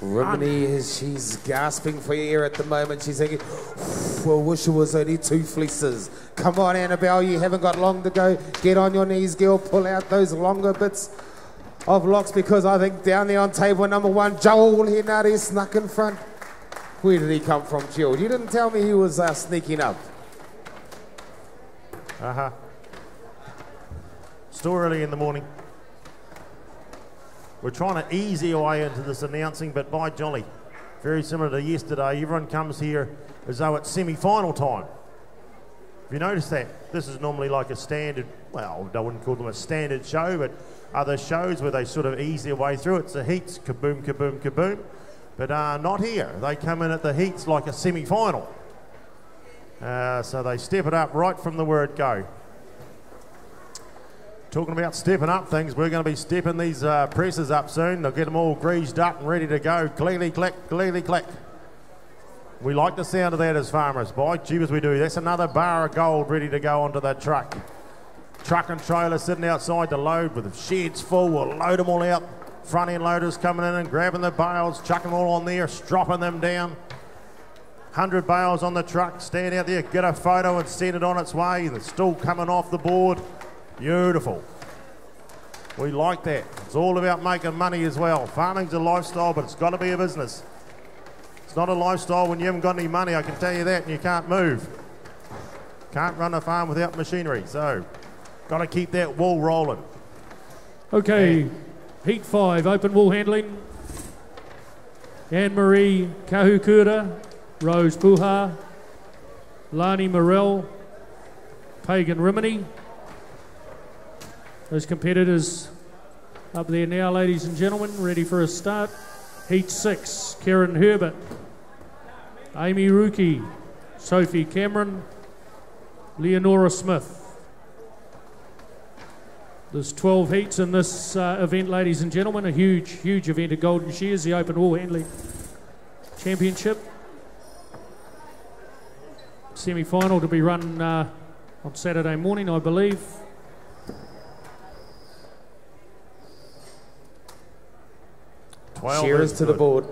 Rimini, she's gasping for air at the moment. She's thinking, well, wish it was only 2 fleeces. Come on, Annabelle, you haven't got long to go. Get on your knees, girl. Pull out those longer bits of locks, because I think down there on table number 1, Joel Henare snuck in front. Where did he come from, Gerald? You didn't tell me he was sneaking up. Still early in the morning. We're trying to ease our way into this announcing, but by jolly, very similar to yesterday, everyone comes here as though it's semi-final time. If you notice that, this is normally like a standard, well, I wouldn't call them a standard show, but other shows where they sort of ease their way through. It's the heats, kaboom, kaboom, kaboom. But not here. They come in at the heats like a semi-final. So they step it up right from the word go. Talking about stepping up things, we're going to be stepping these presses up soon. They'll get them all greased up and ready to go. Clearly click, clearly click. We like the sound of that as farmers. By jeebus we do. That's another bar of gold ready to go onto that truck. Truck and trailer sitting outside to load with the sheds full. We'll load them all out. Front end loaders coming in and grabbing the bales, chucking them all on there, stropping them down. 100 bales on the truck. Stand out there, get a photo and send it on its way. It's still coming off the board. Beautiful. We like that. It's all about making money as well. Farming's a lifestyle, but it's got to be a business. It's not a lifestyle when you haven't got any money, I can tell you that, and you can't move. Can't run a farm without machinery, so got to keep that wool rolling. Okay, Heat 5, open wool handling. Anne-Marie Kahukura, Rose Puha, Lani Morell, Pagan Rimini. Those competitors up there now, ladies and gentlemen, ready for a start. Heat 6, Karen Herbert, Amy Ruki, Sophie Cameron, Leonora Smith. There's 12 heats in this event, ladies and gentlemen. A huge, huge event at Golden Shears, the Open Wool Handling Championship. Semi-final to be run on Saturday morning, I believe. Shearers to the board.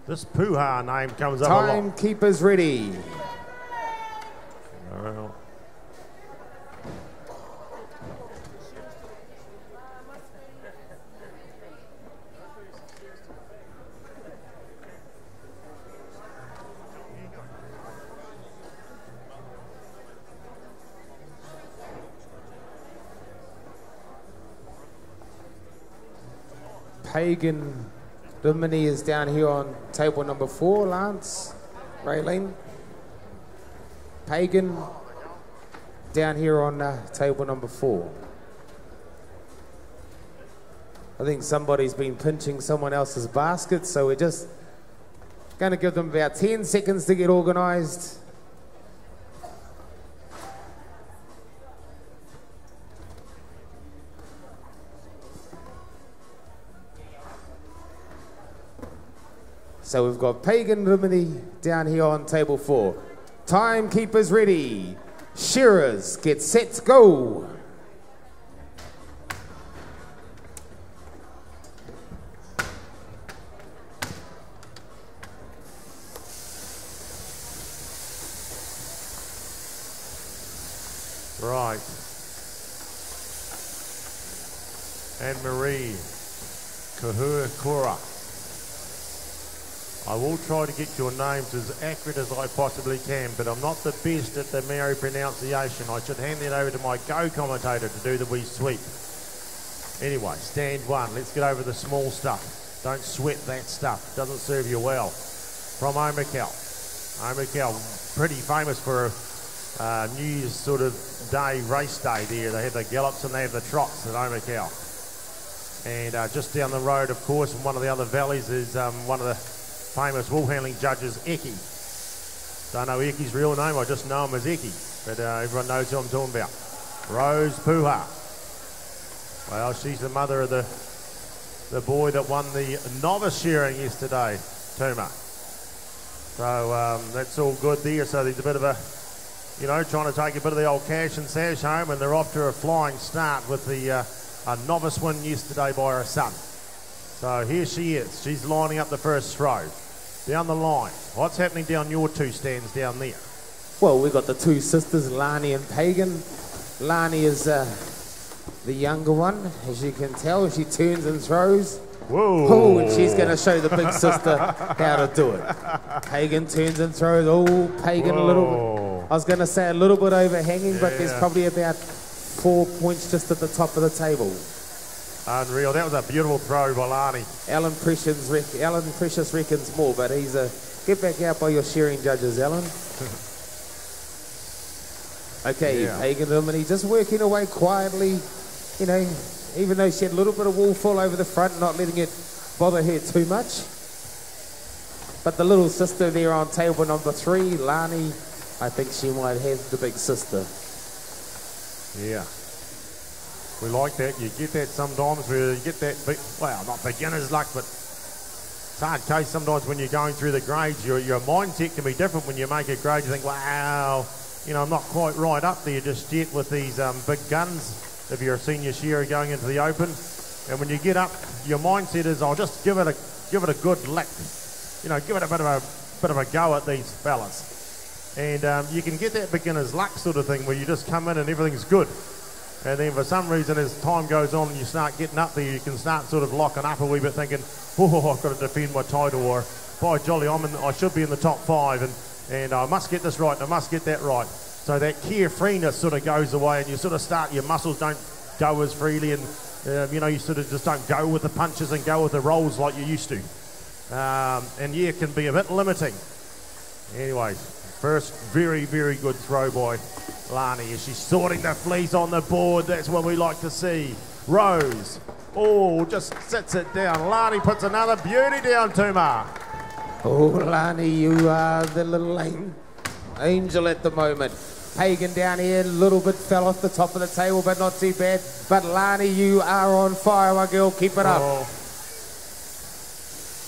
This Puha name comes up a lot. Timekeepers ready. Well. Pagan Rimini is down here on table number 4, Lance, Raylene. Pagan down here on table number 4. I think somebody's been pinching someone else's basket, so we're just going to give them about 10 seconds to get organised. So we've got Pagan Rimini down here on table 4. Timekeepers ready. Shearers, get set, go. Right. Anne-Marie Kahuakura. I will try to get your names as accurate as I possibly can, but I'm not the best at the Maori pronunciation. I should hand that over to my co-commentator to do the wee sweep. Anyway, stand one. Let's get over the small stuff. Don't sweat that stuff. Doesn't serve you well. From Omakau. Omakau, pretty famous for New Year's sort of day, race day there. They have the gallops and they have the trots at Omakau. And just down the road, of course, in one of the other valleys is one of the famous wool handling judges, Eki. Don't know Eki's real name, I just know him as Eki. But everyone knows who I'm talking about. Rose Puha. Well, she's the mother of the boy that won the novice shearing yesterday, Tuma. So that's all good there. So there's a bit of a, you know, trying to take a bit of the old cash and sash home, and they're off to a flying start with the a novice win yesterday by her son. So here she is. She's lining up the first row. Down the line. What's happening down your two stands down there? Well, we've got the two sisters, Lani and Pagan. Lani is the younger one, as you can tell. She turns and throws. Whoa. Oh, and she's going to show the big sister how to do it. Pagan turns and throws. Oh, Pagan a little bit. I was going to say a little bit overhanging, but there's probably about 4 points just at the top of the table. Unreal. That was a beautiful throw by Lani. Alan Precious reckons more, but he's a... Get back out by your shearing judges, Alan. Okay, Pagan Lumini just working away quietly, you know, even though she had a little bit of wool fall over the front, not letting it bother her too much. But the little sister there on table number 3, Lani, I think she might have the big sister. Yeah. We like that. You get that sometimes where you get that, well, not beginner's luck, but it's a hard case sometimes when you're going through the grades. Your mindset can be different when you make a grade. You think, wow, you know, I'm not quite right up there just yet with these big guns if you're a senior shearer going into the open. And when you get up, your mindset is, I'll just give it a good lick. You know, give it a bit of a go at these fellas. And you can get that beginner's luck sort of thing where you just come in and everything's good. And then for some reason, as time goes on and you start getting up there, you can start sort of locking up a wee bit, thinking, oh, I've got to defend my title, or by jolly, I should be in the top 5, and I must get this right, and I must get that right. So that carefreeness sort of goes away, and you sort of start, your muscles don't go as freely, and you know, you sort of just don't go with the punches and go with the rolls like you used to. And yeah, it can be a bit limiting. Anyway, first very, very good throw by Lani as she's sorting the fleas on the board. That's what we like to see. Rose, oh, just sits it down. Lani puts another beauty down, Tuma. Oh, Lani, you are the little angel at the moment. Pagan down here, a little bit fell off the top of the table, but not too bad. But Lani, you are on fire, my girl. Keep it up.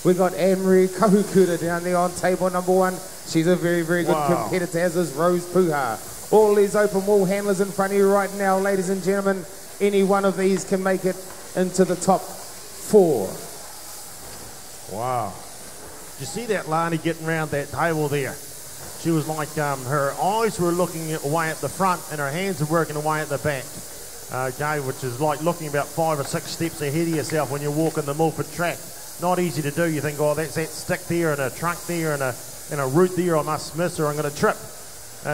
We got Anne-Marie Kahukura down there on table number 1. She's a very, very good competitor, as is Rose Puha. All these open wool handlers in front of you right now, ladies and gentlemen. Any one of these can make it into the top 4. Wow. Did you see that Lani getting around that table there? She was like, her eyes were looking away at the front and her hands were working away at the back. Okay, which is like looking about 5 or 6 steps ahead of yourself when you're walking the Milford track. Not easy to do. You think, oh, that's that stick there and a trunk there and a root there, I must miss or I'm going to trip.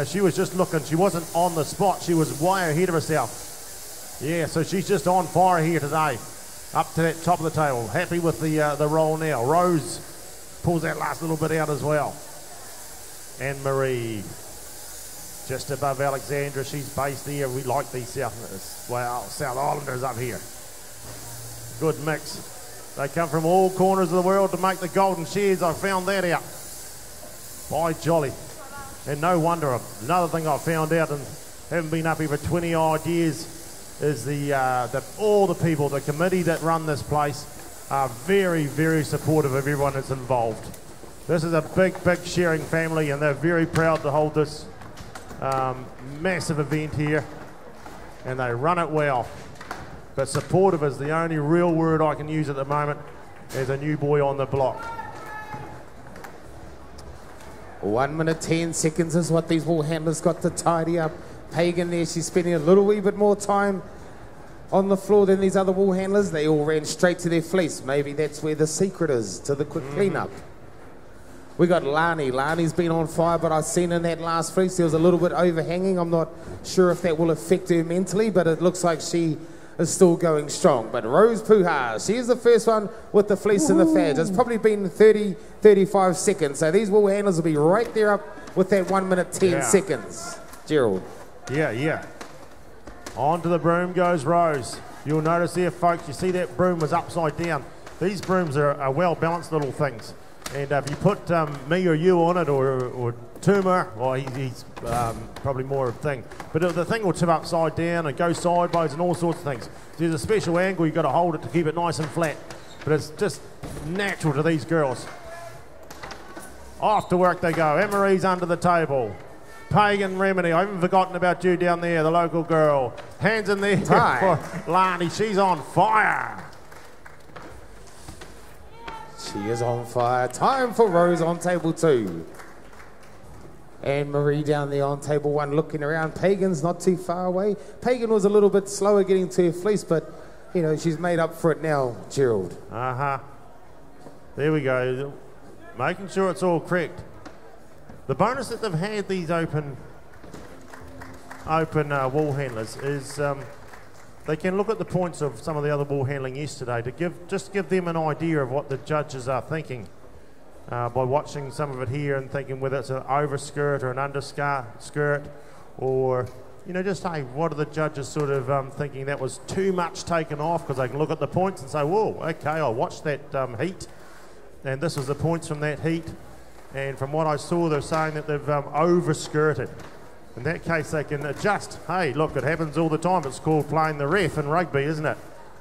She was just looking, she wasn't on the spot, she was way ahead of herself. Yeah, so she's just on fire here today, up to that top of the table. Happy with the roll now. Rose pulls that last little bit out as well. Anne-Marie, just above Alexandra, she's based there. We like these South Islanders up here. Good mix. They come from all corners of the world to make the Golden Shears. I found that out. By jolly. And no wonder. Another thing I found out, and haven't been up here for 20 odd years, is all the people, the committee that run this place are very, very supportive of everyone that's involved. This is a big, big shearing family, and they're very proud to hold this massive event here, and they run it well. But supportive is the only real word I can use at the moment as a new boy on the block. 1 minute 10 seconds is what these wool handlers got to tidy up. Pagan there, she's spending a little wee bit more time on the floor than these other wool handlers. They all ran straight to their fleece. Maybe that's where the secret is to the quick cleanup. We got Lani. Lani's been on fire, but I've seen in that last fleece there was a little bit overhanging. I'm not sure if that will affect her mentally, but it looks like she is still going strong. But Rose Puha, she is the first one with the fleece and the fadge. It's probably been 30, 35 seconds. So these wool handlers will be right there up with that 1 minute 10 seconds. Gerald. Yeah. Onto the broom goes Rose. You'll notice there, folks, you see that broom was upside down. These brooms are well-balanced little things. And if you put me or you on it, or Tuma, well, he's probably more of a thing. But the thing will tip upside down and go sideways and all sorts of things. So there's a special angle, you've got to hold it to keep it nice and flat. But it's just natural to these girls. Off to work they go. Emery's under the table. Pagan Remedy, I haven't forgotten about you down there, the local girl. Hands in there for Lani, she's on fire. She is on fire. Time for Rose on table 2. And Marie down there on table 1 looking around. Pagan's not too far away. Pagan was a little bit slower getting to her fleece, but, you know, she's made up for it now, Gerald. There we go. Making sure it's all correct. The bonus that they've had these open wool handlers is they can look at the points of some of the other wool handling yesterday to give them an idea of what the judges are thinking by watching some of it here and thinking whether it's an overskirt or an underskirt, or, you know, just hey, what are the judges sort of thinking that was too much taken off, because they can look at the points and say, whoa, okay, I watched that heat and this was the points from that heat. And from what I saw, they're saying that they've overskirted. In that case, they can adjust. Hey, look, it happens all the time. It's called playing the ref in rugby, isn't it?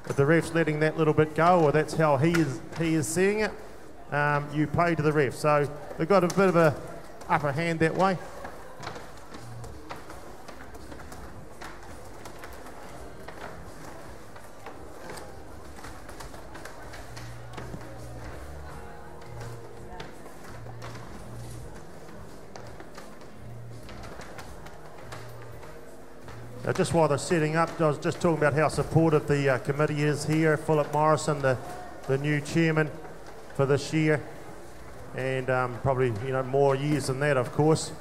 If the ref's letting that little bit go, or that's how he is seeing it, you play to the ref. So they've got a bit of a upper hand that way. Just while they're setting up, I was just talking about how supportive the committee is here. Philip Morrison, the new chairman for this year, and probably, you know, more years than that, of course.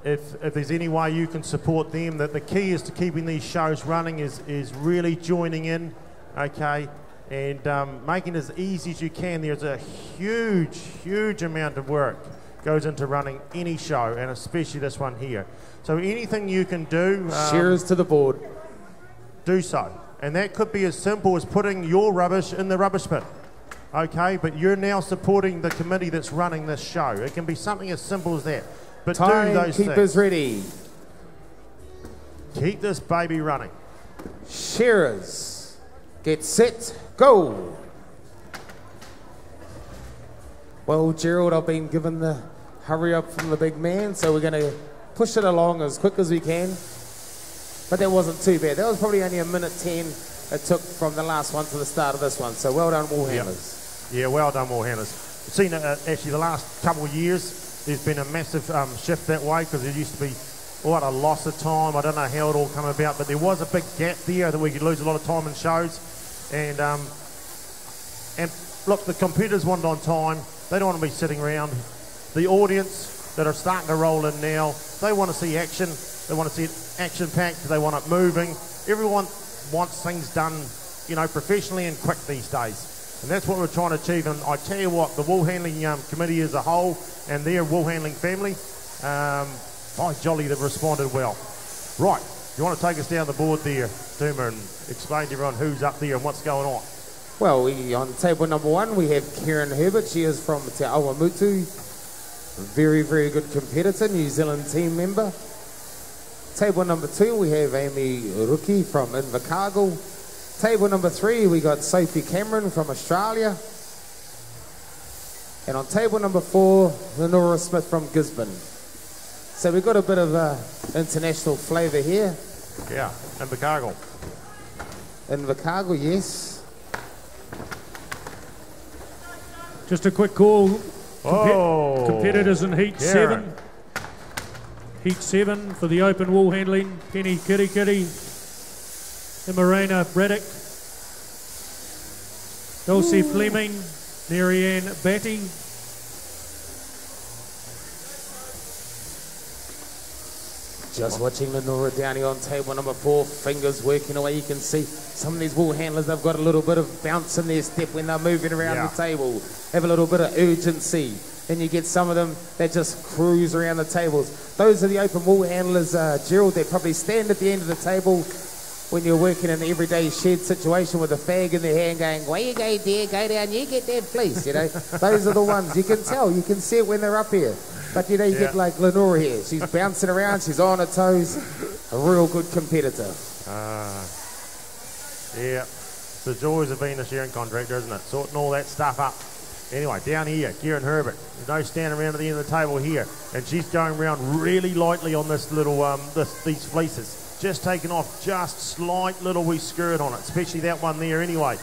If there's any way you can support them, that the key is to keeping these shows running is really joining in, okay, and making it as easy as you can. There's a huge amount of work goes into running any show, and especially this one here. So anything you can do, Shearers to the board. Do so. And that could be as simple as putting your rubbish in the rubbish bin. Okay, but you're now supporting the committee that's running this show. It can be something as simple as that. But do those things. Timekeepers ready. Keep this baby running. Shearers, get set, go. Well, Gerald, I've been given the hurry up from the big man, so we're going to push it along as quick as we can. But that wasn't too bad. That was probably only 1 minute 10 it took from the last one to the start of this one. So well done, wool handlers. Yeah, well done, wool handlers. We've seen actually the last couple of years, there's been a massive shift that way, because there used to be what a loss of time. I don't know how it all came about, but there was a big gap there that we could lose a lot of time in shows. And look, the competitors want it on time. They don't want to be sitting around. The audience that are starting to roll in now, they want to see action. They want to see it action-packed. They want it moving. Everyone wants things done, you know, professionally and quick these days. And that's what we're trying to achieve. And I tell you what, the wool handling committee as a whole and their wool handling family, by jolly, they've responded well. Right, you want to take us down the board there, Duma, and explain to everyone who's up there and what's going on? Well, on table number 1, we have Kieran Herbert. She is from Te Awamutu. Very good competitor, New Zealand team member. Table number 2, we have Amy Ruki from Invercargill. Table number 3, we got Sophie Cameron from Australia. And on table number 4, Lenora Smith from Gisborne. So we've got a bit of international flavour here. Yeah, Invercargill. Invercargill, yes. Just a quick call. Competitors in heat 7. Heat 7 for the open wool handling, Penny Kirikiri, Emarina Braddock, Elsie Fleming, Marianne Batty. Just watching Lenora down here on table number 4, fingers working away. You can see some of these wool handlers, they've got a little bit of bounce in their step when they're moving around the table, have a little bit of urgency. And you get some of them that just cruise around the tables. Those are the open wool handlers, Gerald, that probably stand at the end of the table when you're working in an everyday shed situation with a fag in their hand going, "Where you go, dear, go down, you get that, please." You know, those are the ones. You can tell, you can see it when they're up here. But you know, you get like Lenora here. She's bouncing around, she's on her toes. A real good competitor. Yeah, it's the joys of being a shearing contractor, isn't it? Sorting all that stuff up. Anyway, down here, Kieran Herbert. There's no standing around at the end of the table here. And she's going around really lightly on this little, these fleeces. Just taking off just slight little wee skirt on it, especially that one there anyway.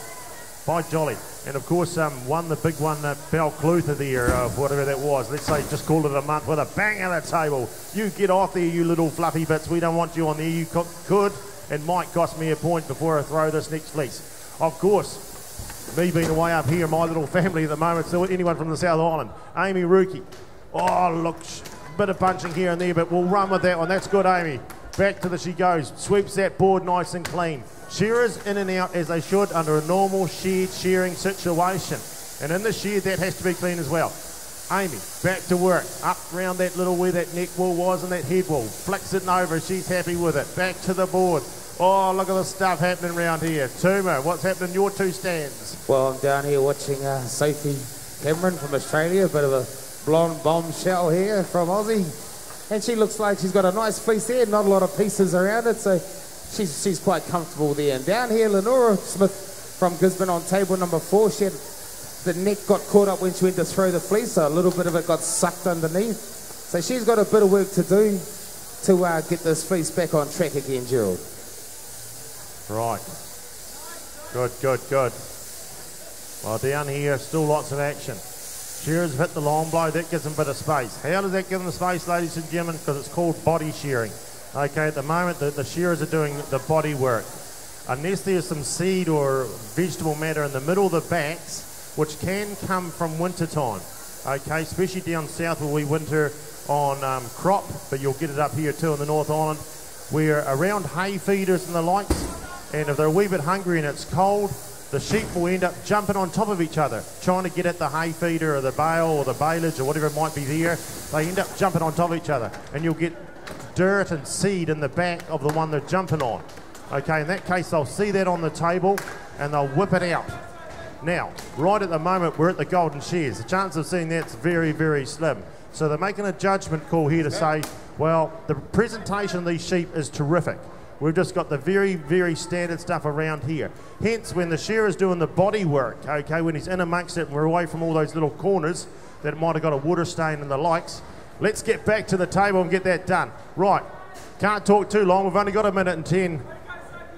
By jolly. And of course, won the big one, Balclutha there, whatever that was. Let's say just call it a month with a bang at the table. You get off there, you little fluffy bits. We don't want you on there. You could and might cost me a point before I throw this next fleece. Of course, me being away up here, my little family at the moment, so anyone from the South Island. Amy Rookie. Oh, look, bit of punching here and there, but we'll run with that one. That's good, Amy. Back to she goes. Sweeps that board nice and clean. Shearers in and out as they should under a normal shared shearing situation. And in the shed, that has to be clean as well. Amy, back to work. Up round that little where that neck wool was and that head wool. Flicks it over. She's happy with it. Back to the board. Oh, look at the stuff happening around here. Tuma, what's happening in your two stands? Well, I'm down here watching Sophie Cameron from Australia, a bit of a blonde bombshell here from Aussie. And she looks like she's got a nice fleece there, not a lot of pieces around it, so she's quite comfortable there. And down here, Lenora Smith from Gisborne on table number 4, she had the neck got caught up when she went to throw the fleece, so a little bit of it got sucked underneath. So she's got a bit of work to do to get this fleece back on track again, Gerald. Right. Good, good, good. Well, down here, still lots of action. Shearers have hit the long blow. That gives them a bit of space. How does that give them space, ladies and gentlemen? Because it's called body shearing. Okay, at the moment, the shearers are doing the body work. Unless there's some seed or vegetable matter in the middle of the backs, which can come from winter time. Okay, especially down south where we winter on crop, but you'll get it up here too in the North Island. We're around hay feeders and the likes. And if they're a wee bit hungry and it's cold, the sheep will end up jumping on top of each other, trying to get at the hay feeder or the bale or the baleage or whatever it might be there. They end up jumping on top of each other, and you'll get dirt and seed in the back of the one they're jumping on. Okay, in that case, they'll see that on the table and they'll whip it out. Now, right at the moment, we're at the Golden Shears. The chance of seeing that's very, very slim. So they're making a judgment call here to say, well, the presentation of these sheep is terrific. We've just got the very, very standard stuff around here. Hence, when the shearer's doing the body work, okay, when he's in amongst it and we're away from all those little corners that might have got a water stain and the likes, let's get back to the table and get that done. Right, can't talk too long. We've only got 1:10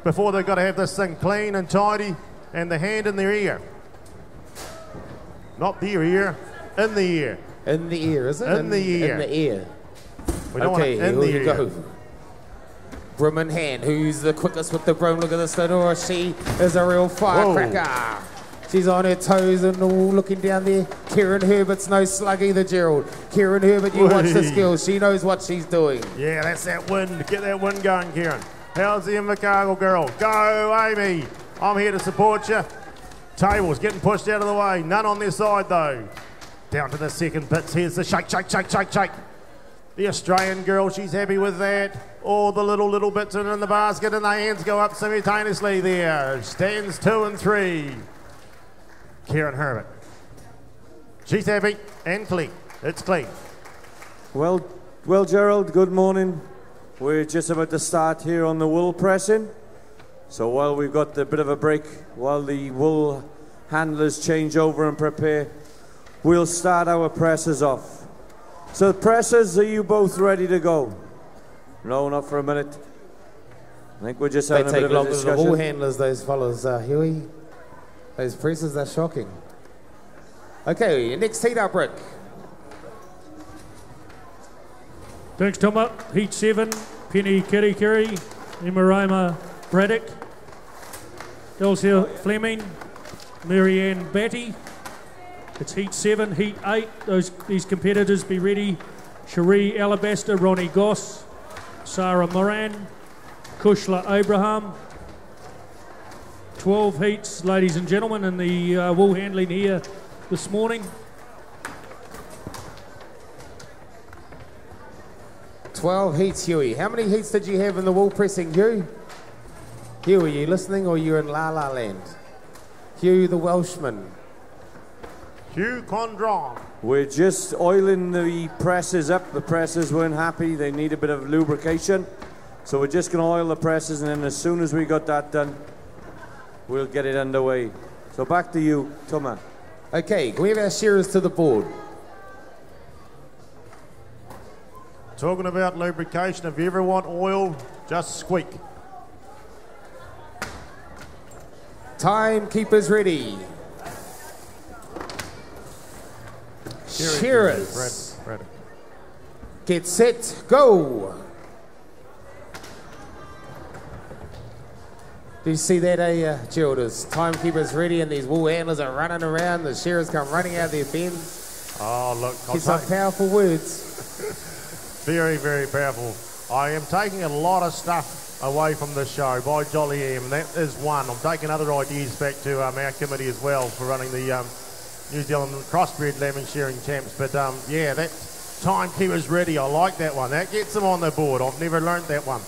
before they've got to have this thing clean and tidy and the hand in their ear. Not their ear, in the ear. In the ear, is it? In the ear. In the ear. We don't want it in the ear. Go. Broom in hand. Who's the quickest with the broom? Look at this Lenora. She is a real firecracker. Whoa. She's on her toes and all looking down there. Kieran Herbert's no slug either, Gerald. Kieran Herbert, you watch the skills. She knows what she's doing. Yeah, that's that wind. Get that wind going, Kieran. How's the Invercargill girl? Go, Amy. I'm here to support you. Tables getting pushed out of the way. None on their side, though. Down to the second bits. Here's the shake, shake, shake, shake, shake. The Australian girl, she's happy with that. All the little bits in the basket and the hands go up simultaneously there. Stands 2 and 3. Kieran Herbert. She's happy and clean. It's clean. Well, Gerald, good morning. We're just about to start here on the wool pressing. So while we've got a bit of a break, while the wool handlers change over and prepare, we'll start our presses off. So pressers, are you both ready to go? No, not for a minute. I think we're just having a bit of a discussion. The wool handlers, those fellas, Huey. Those presses are shocking. Okay, next heat up, Rick. Thanks, Toma. Heat 7, Penny Kirikiri, Imaroma Braddock, Elsia Fleming, Marianne Batty. It's Heat 7, Heat 8. These competitors be ready. Cherie Alabaster, Ronnie Goss, Sarah Moran, Kushla Abraham. 12 heats, ladies and gentlemen, in the wool handling here this morning. 12 heats, Huey. How many heats did you have in the wool pressing, Hugh? Hugh, are you listening or you're in La La Land? Hugh the Welshman. Hugh Condron. We're just oiling the presses up. The presses weren't happy. They need a bit of lubrication. So we're just going to oil the presses, and then as soon as we got that done, we'll get it underway. So back to you, Toma. Okay, can we have our shearers to the board? Talking about lubrication, if you ever want oil, just squeak. Timekeepers ready. Shearers. Brad. Get set, go. Do you see that, Gerald? As timekeepers ready and these wool handlers are running around, the shearers come running out of their bins. Oh, look. Get some powerful words. Very, very powerful. I am taking a lot of stuff away from the show by Jolly M. That is one. I'm taking other ideas back to our committee as well for running the New Zealand Crossbred Lambing Shearing Champs. But yeah, that timekeeper's ready. I like that one. That gets them on the board. I've never learnt that one.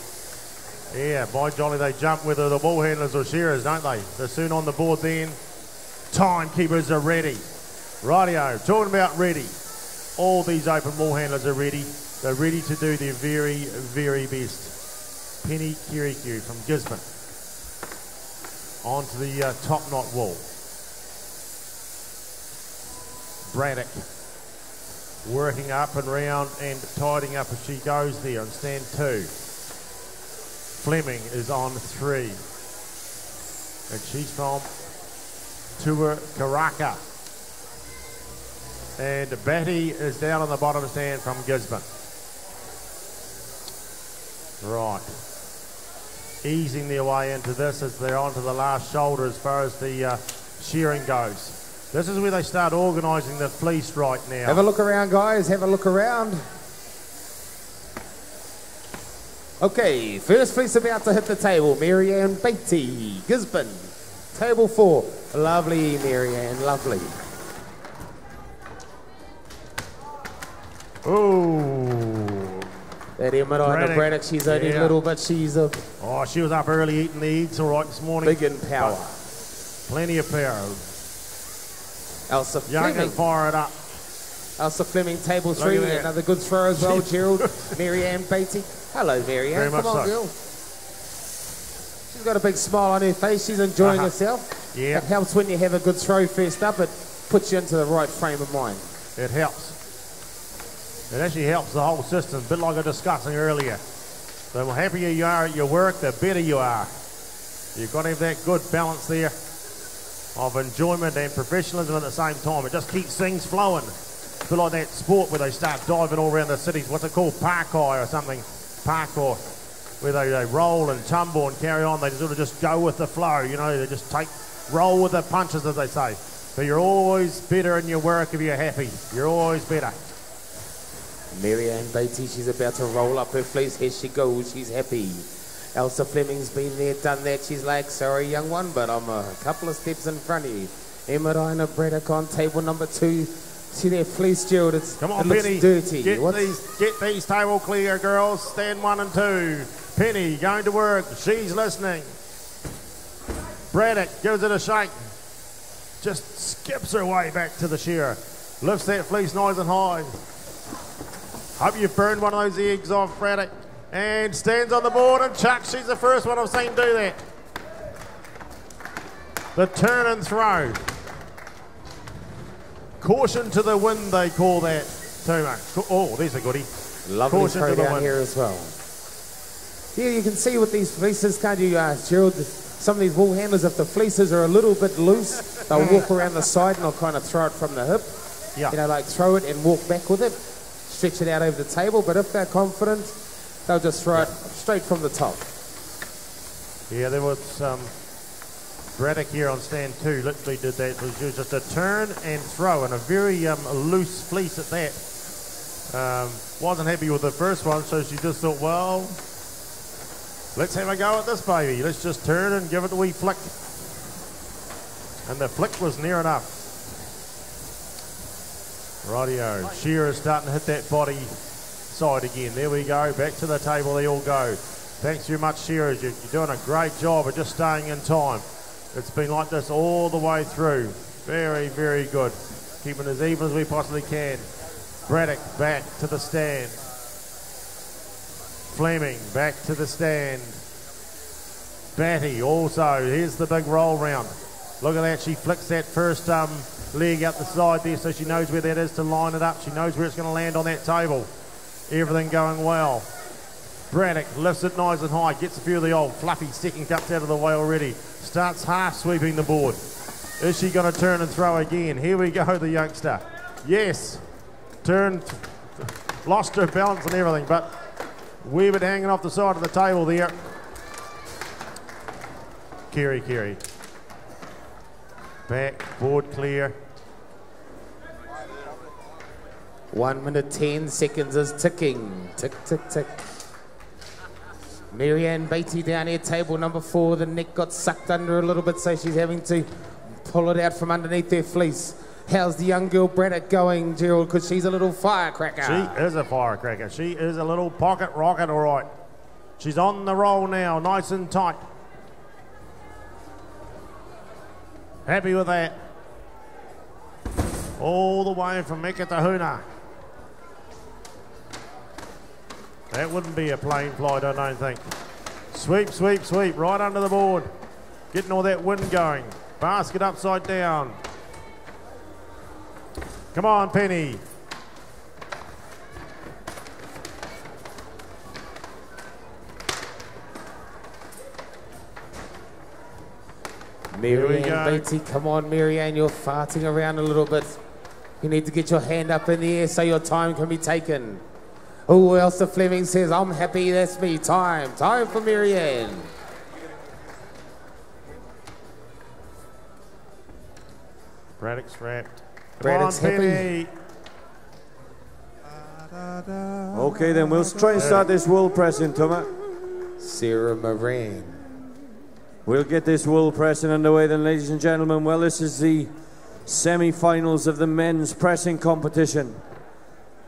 Yeah, by Jolly, they jump whether the ball handlers or shearers, don't they? They're soon on the board then. Timekeepers are ready. Rightio, talking about ready. All these open ball handlers are ready. They're ready to do their very, very best. Penny Kirikiri from Gisborne. Onto the top knot wool. Braddock working up and round and tidying up as she goes there on stand 2. Fleming is on 3. And she's from Tua Karaka. And Batty is down on the bottom stand from Gisborne. Right. Easing their way into this as they're onto the last shoulder as far as the shearing goes. This is where they start organising the fleece right now. Have a look around, guys. Have a look around. Okay, first fleece about to hit the table. Marianne Beatty, Gisborne. Table 4. Lovely, Marianne, lovely. Ooh. That Emma Braddock, she's only little, but she's a... Oh, she was up early eating the eats all right this morning. Big in power. Plenty of power. Elsa Young Fleming. and fire it up. Elsa Fleming, table 3. Another good throw as well, Gerald. Marianne Beatty. Hello, Marianne. Very much Come on, so. girl. She's got a big smile on her face. She's enjoying herself. Yeah. It helps when you have a good throw first up. It puts you into the right frame of mind. It helps. It actually helps the whole system, a bit like I was discussing earlier. The happier you are at your work, the better you are. You've got to have that good balance there of enjoyment and professionalism at the same time. It just keeps things flowing. A bit like that sport where they start diving all around the cities. What's it called? Parkour or something. Parkour. Where they roll and tumble and carry on. They sort of just go with the flow, you know. They just roll with the punches, as they say. But you're always better in your work if you're happy. You're always better. Marianne Beatty, she's about to roll up her fleece. Here she goes, she's happy. Elsa Fleming's been there, done that. She's like, sorry, young one, but I'm a couple of steps in front of you. Emma Braddock on table number 2. See that fleece, Gerald? Come on, it Penny. looks dirty. Get these table clear, girls. Stand 1 and 2. Penny going to work. She's listening. Braddock gives it a shake. Just skips her way back to the shearer. Lifts that fleece nice and high. Hope you've burned one of those eggs off, Braddock. And stands on the board and chucks. She's the first one I've seen do that. The turn and throw. Caution to the wind, they call that. Tuma. Oh, there's a goodie. Lovely Caution throw to the down wind. here as well. Yeah, you can see with these fleeces, can't you, Gerald? Some of these wool handlers, if the fleeces are a little bit loose, they'll walk around the side and they'll kind of throw it from the hip. Yeah. You know, like throw it and walk back with it. stretch it out over the table, but if they're confident, they'll just throw it straight from the top. Yeah, there was Braddock here on stand 2 literally did that. It was just a turn and throw, and a very loose fleece at that. Wasn't happy with the first one, so she just thought, well, let's have a go at this baby. Let's just turn and give it a wee flick. And the flick was near enough. Rightio, Shearer starting to hit that body side again. There we go, back to the table they all go. Thanks very much, Shearers. You're doing a great job of just staying in time. It's been like this all the way through. Very, very good. Keeping as even as we possibly can. Braddock back to the stand. Fleming back to the stand. Batty also. Here's the big roll round. Look at that. She flicks that first leg out the side there, so she knows where that is to line it up. She knows where it's going to land on that table. Everything going well. Braddock lifts it nice and high, gets a few of the old fluffy second cups out of the way already. Starts half sweeping the board. Is she going to turn and throw again? Here we go, the youngster. Yes. Turned, lost her balance and everything, but weave it hanging off the side of the table there. Kerry. Back, board clear. 1 minute 10 seconds is ticking. Tick, tick, tick. Marianne Beatty down here, table number 4. The neck got sucked under a little bit, so she's having to pull it out from underneath their fleece. How's the young girl Braddock going, Gerald? Because she's a little firecracker. She is a firecracker. She is a little pocket rocket, all right. She's on the roll now, nice and tight. Happy with that. All the way from Mekatahuna. That wouldn't be a plane flight, I don't think. Sweep, sweep, sweep, right under the board. Getting all that wind going. Basket upside down. Come on, Penny. Marianne Beatty, come on, Marianne, you're farting around a little bit. You need to get your hand up in the air so your time can be taken. Oh, Elsa Fleming says, I'm happy, that's me. Time for Marianne. Braddock's wrapped. Braddock's happy. Okay, then we'll try and start this wool pressing, Thomas. Sarah Moran. We'll get this wool pressing underway then, ladies and gentlemen. Well, this is the semi-finals of the men's pressing competition.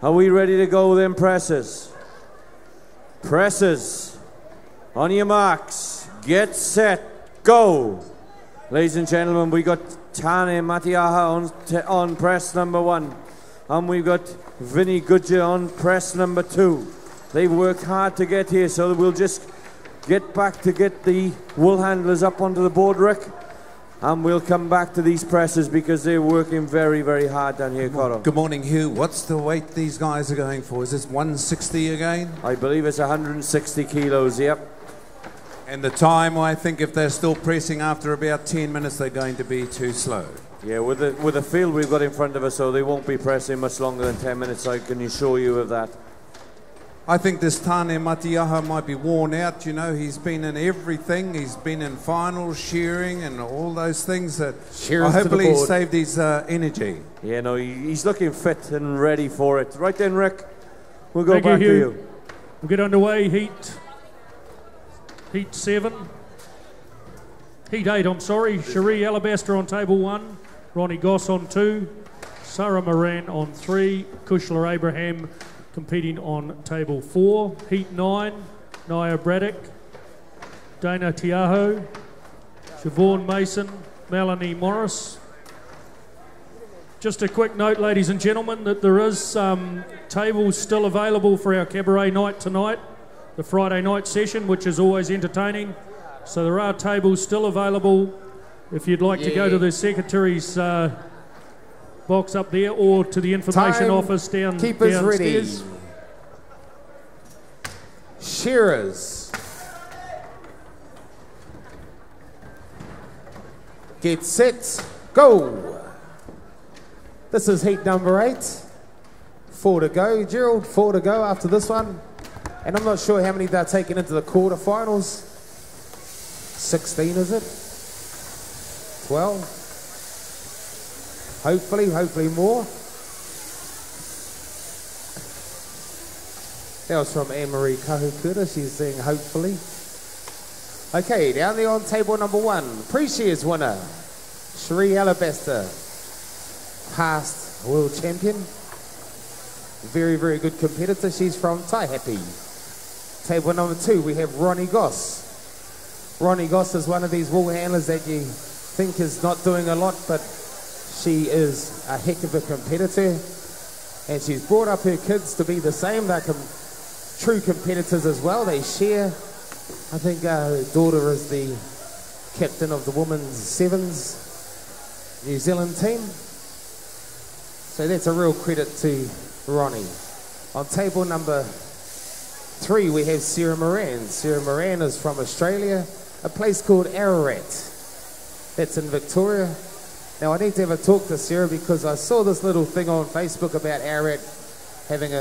Are we ready to go then, pressers? Pressers, on your marks, get set, go. Ladies and gentlemen, we got Tane Matiaha on press number 1. And we've got Vinnie Goodger on press number 2. They've worked hard to get here, so we'll just get back to get the wool handlers up onto the board, Rick. And we'll come back to these presses because they're working very, very hard down here, Cotto. Good morning, Hugh. What's the weight these guys are going for? Is this 160 again? I believe it's 160 kilos, yep. And the time, I think if they're still pressing after about 10 minutes, they're going to be too slow. Yeah, with the field we've got in front of us, so they won't be pressing much longer than 10 minutes, I can assure you of that. I think this Tane Matiaha might be worn out. You know, he's been in everything. He's been in finals, shearing, and all those things that hopefully he saved his energy. Yeah, no, he's looking fit and ready for it. Right then, Rick, we'll go back to you. We'll get underway. Heat 7. Heat 8, I'm sorry. Cherie Alabaster on table 1. Ronnie Goss on 2. Sarah Moran on 3. Kushla Abraham competing on table 4. Heat 9, Nia Braddock, Dana Tiaho, Siobhan Mason, Melanie Morris. Just a quick note, ladies and gentlemen, that there is tables still available for our cabaret night tonight, the Friday night session, which is always entertaining. So there are tables still available if you'd like to go to the secretary's box up there or to the information office downstairs. Keepers ready. Shearers. Get set, go. This is heat number 8. 4 to go. Gerald, 4 to go after this one. And I'm not sure how many they're taking into the quarterfinals. 16, is it? 12? Hopefully more. That was from Anne-Marie Kahukura. She's saying hopefully. Okay, down there on table number 1. Pre-Shears winner, Cherie Alabaster. Past world champion. Very, very good competitor. She's from Taihape. Table number 2, we have Ronnie Goss. Ronnie Goss is one of these wool handlers that you think is not doing a lot, but she is a heck of a competitor. And she's brought up her kids to be the same. They're true competitors as well. They share. I think her daughter is the captain of the women's sevens New Zealand team. So that's a real credit to Ronnie. On table number 3, we have Sarah Moran. Sarah Moran is from Australia, a place called Ararat. That's in Victoria. Now I need to have a talk to Sarah because I saw this little thing on Facebook about Ararat having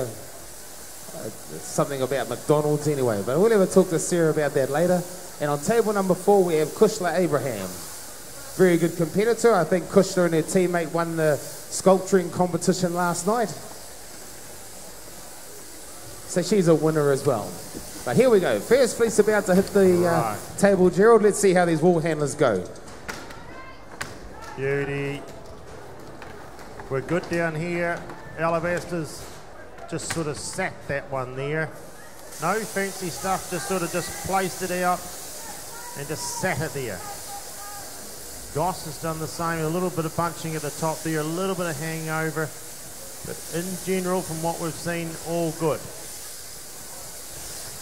something about McDonald's anyway, but we'll have a talk to Sarah about that later. And on table number 4, we have Kushla Abraham. Very good competitor. I think Kushla and her teammate won the sculpturing competition last night. So she's a winner as well. But here we go. First fleece about to hit the table, Gerald. Let's see how these wool handlers go. Beauty. We're good down here. Alabaster's just sort of sat that one there. No fancy stuff, just sort of just placed it out and just sat it there. Goss has done the same, a little bit of bunching at the top there, a little bit of hangover, but in general, from what we've seen, all good.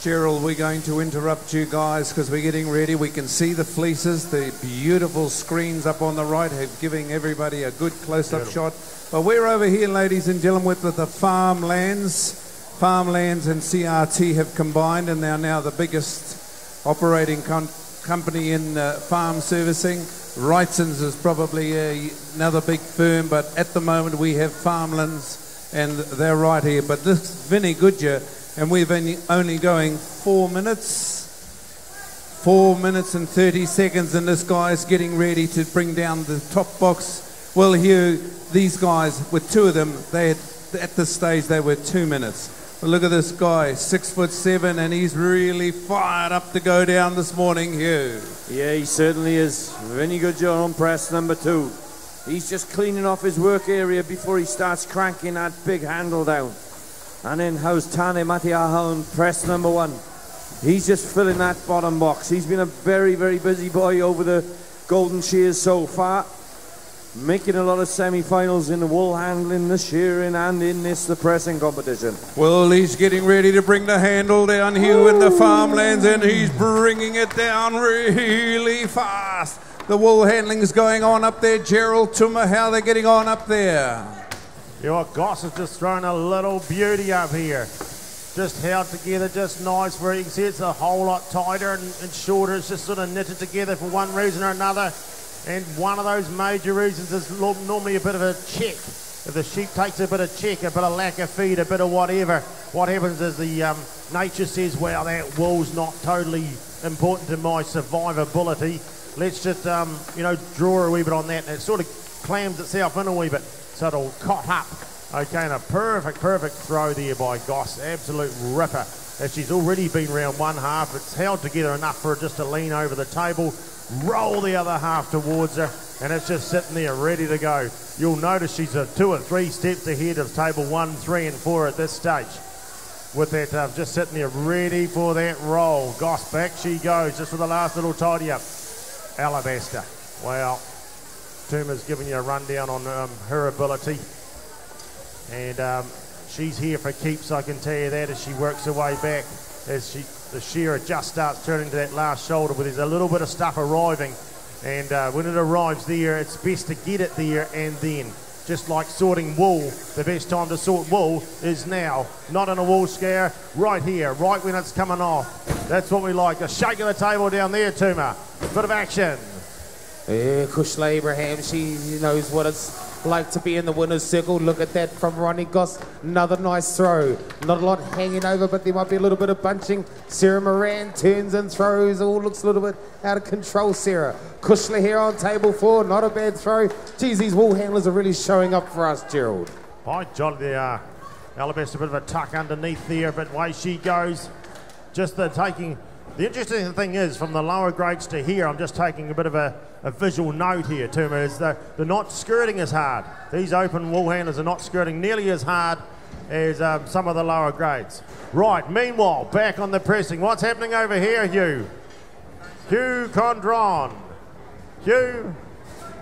Gerald, we're going to interrupt you guys because we're getting ready. We can see the fleeces, the beautiful screens up on the right have giving everybody a good close-up shot. But we're over here, ladies and gentlemen, with the farmlands. Farmlands and CRT have combined and they're now the biggest operating company in farm servicing. Wrightson's is probably another big firm, but at the moment we have Farmlands and they're right here. But this Vinnie Goodyear, and we've only going 4 minutes. 4 minutes and 30 seconds, and this guy's getting ready to bring down the top box. Well, here, these guys, with 2 of them, they had, at this stage, they were 2 minutes. But look at this guy, 6'7", and he's really fired up to go down this morning, Hugh. Yeah, he certainly is. Very good job on press number 2. He's just cleaning off his work area before he starts cranking that big handle down. And then how's Tane Matiaha on press number 1? He's just filling that bottom box. He's been a very, very busy boy over the Golden Shears so far, making a lot of semi-finals in the wool handling, the shearing, and in the pressing competition. Well, he's getting ready to bring the handle down here in the farmlands, and he's bringing it down really fast. The wool handling's going on up there. Gerald, Tuma, how they're getting on up there? You know what, Goss has just thrown a little beauty up here. Just held together, just nice where you can see it's a whole lot tighter and shorter. It's just sort of knitted together for one reason or another. And one of those major reasons is normally a bit of a check. If the sheep takes a bit of check, a bit of lack of feed, a bit of whatever, what happens is the nature says, well, that wool's not totally important to my survivability. Let's just, draw a wee bit on that. And it sort of clams itself in a wee bit. So it'll cot up. Okay, and a perfect throw there by Goss. Absolute ripper. As she's already been round one half, it's held together enough for her just to lean over the table, roll the other half towards her, and it's just sitting there ready to go. You'll notice she's 2 or 3 steps ahead of table 1, 3 and 4 at this stage. With that just sitting there ready for that roll. Goss, back she goes, just for the last little tidy up. Alabaster. Well, Tuma's giving you a rundown on her ability. And she's here for keeps, I can tell you that, as she works her way back. As the shearer just starts turning to that last shoulder, where there's a little bit of stuff arriving. And when it arrives there, it's best to get it there and then. Just like sorting wool, the best time to sort wool is now. Not in a wool scare, right here, right when it's coming off. That's what we like. A shake of the table down there, Tuma. Bit of action. Yeah, Kushla Abraham, she knows what it's like to be in the winner's circle. Look at that from Ronnie Goss. Another nice throw. Not a lot hanging over, but there might be a little bit of bunching. Sarah Moran turns and throws. All looks a little bit out of control, Sarah. Kushler here on table 4. Not a bad throw. Geez, these wool handlers are really showing up for us, Gerald. By jolly, they are. Alabaster, a bit of a tuck underneath there, but away she goes. Just taking... The interesting thing is, from the lower grades to here, I'm just taking a bit of a visual note here to me, is they're not skirting as hard. These open wool handlers are not skirting nearly as hard as some of the lower grades. Right, meanwhile, back on the pressing. What's happening over here, Hugh? Hugh Condron. Hugh,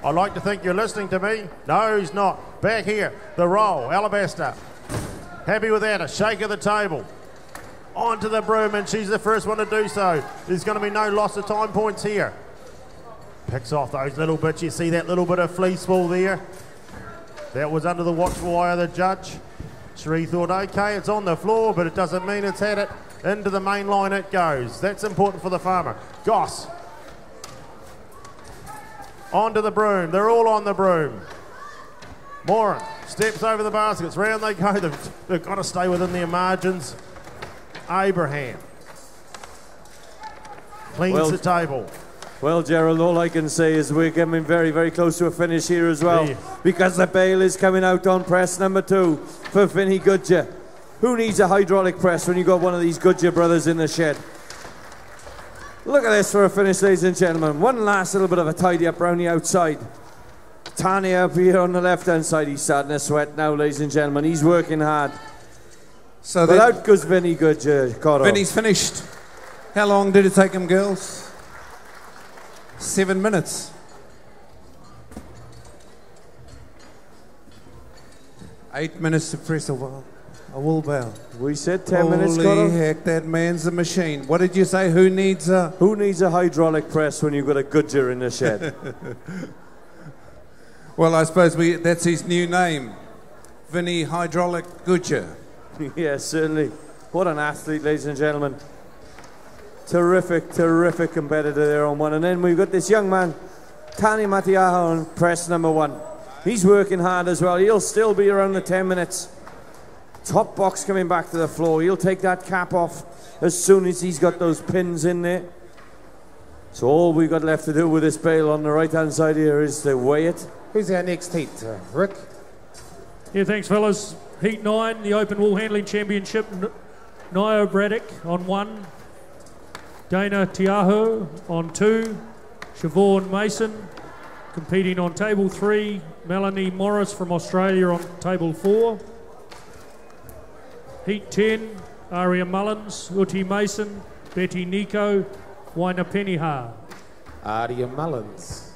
I'd like to think you're listening to me. No, he's not. Back here, the roll, Alabaster. Happy with that, a shake of the table. Onto the broom, and she's the first one to do so. There's going to be no loss of time points here. Picks off those little bits. You see that little bit of fleece wool there? That was under the watchful eye of the judge. Sheree thought, okay, it's on the floor, but it doesn't mean it's had it. Into the main line it goes. That's important for the farmer. Goss. Onto the broom. They're all on the broom. Moran steps over the baskets. Round they go. They've got to stay within their margins. Abraham cleans the table. Well, Gerald, all I can say is we're getting very, very close to a finish here as well, because the bail is coming out on press number 2 for Vinnie Goodyear. Who needs a hydraulic press when you got one of these Goodyear brothers in the shed? Look at this for a finish, ladies and gentlemen. One last little bit of a tidy up round the outside. Tanya up here on the left-hand side. He's starting to sweat now, ladies and gentlemen. He's working hard. So but out goes Vinnie Goodyear. Vinnie's finished. How long did it take him, girls? 7 minutes. 8 minutes to press a wool bale. We said 10 minutes, Cotto. Holy heck, that man's a machine. What did you say? Who needs a hydraulic press when you've got a Goodyear in the shed? Well, I suppose that's his new name. Vinnie Hydraulic Goodyear. Yes, certainly. What an athlete, ladies and gentlemen. Terrific, terrific competitor there on one. And then we've got this young man, Tani Matiaho, on press number 1. He's working hard as well. He'll still be around the 10 minutes. Top box coming back to the floor. He'll take that cap off as soon as he's got those pins in there. So all we've got left to do with this bale on the right-hand side here is to weigh it. Who's our next heat, Rick? Yeah, thanks, fellas. Heat 9, the Open Wool Handling Championship. Nio Braddock on 1. Dana Tiaho on 2. Siobhan Mason competing on table 3. Melanie Morris from Australia on table 4. Heat 10, Aria Mullins, Uti Mason, Betty Nico, Waina Peniha. Aria Mullins.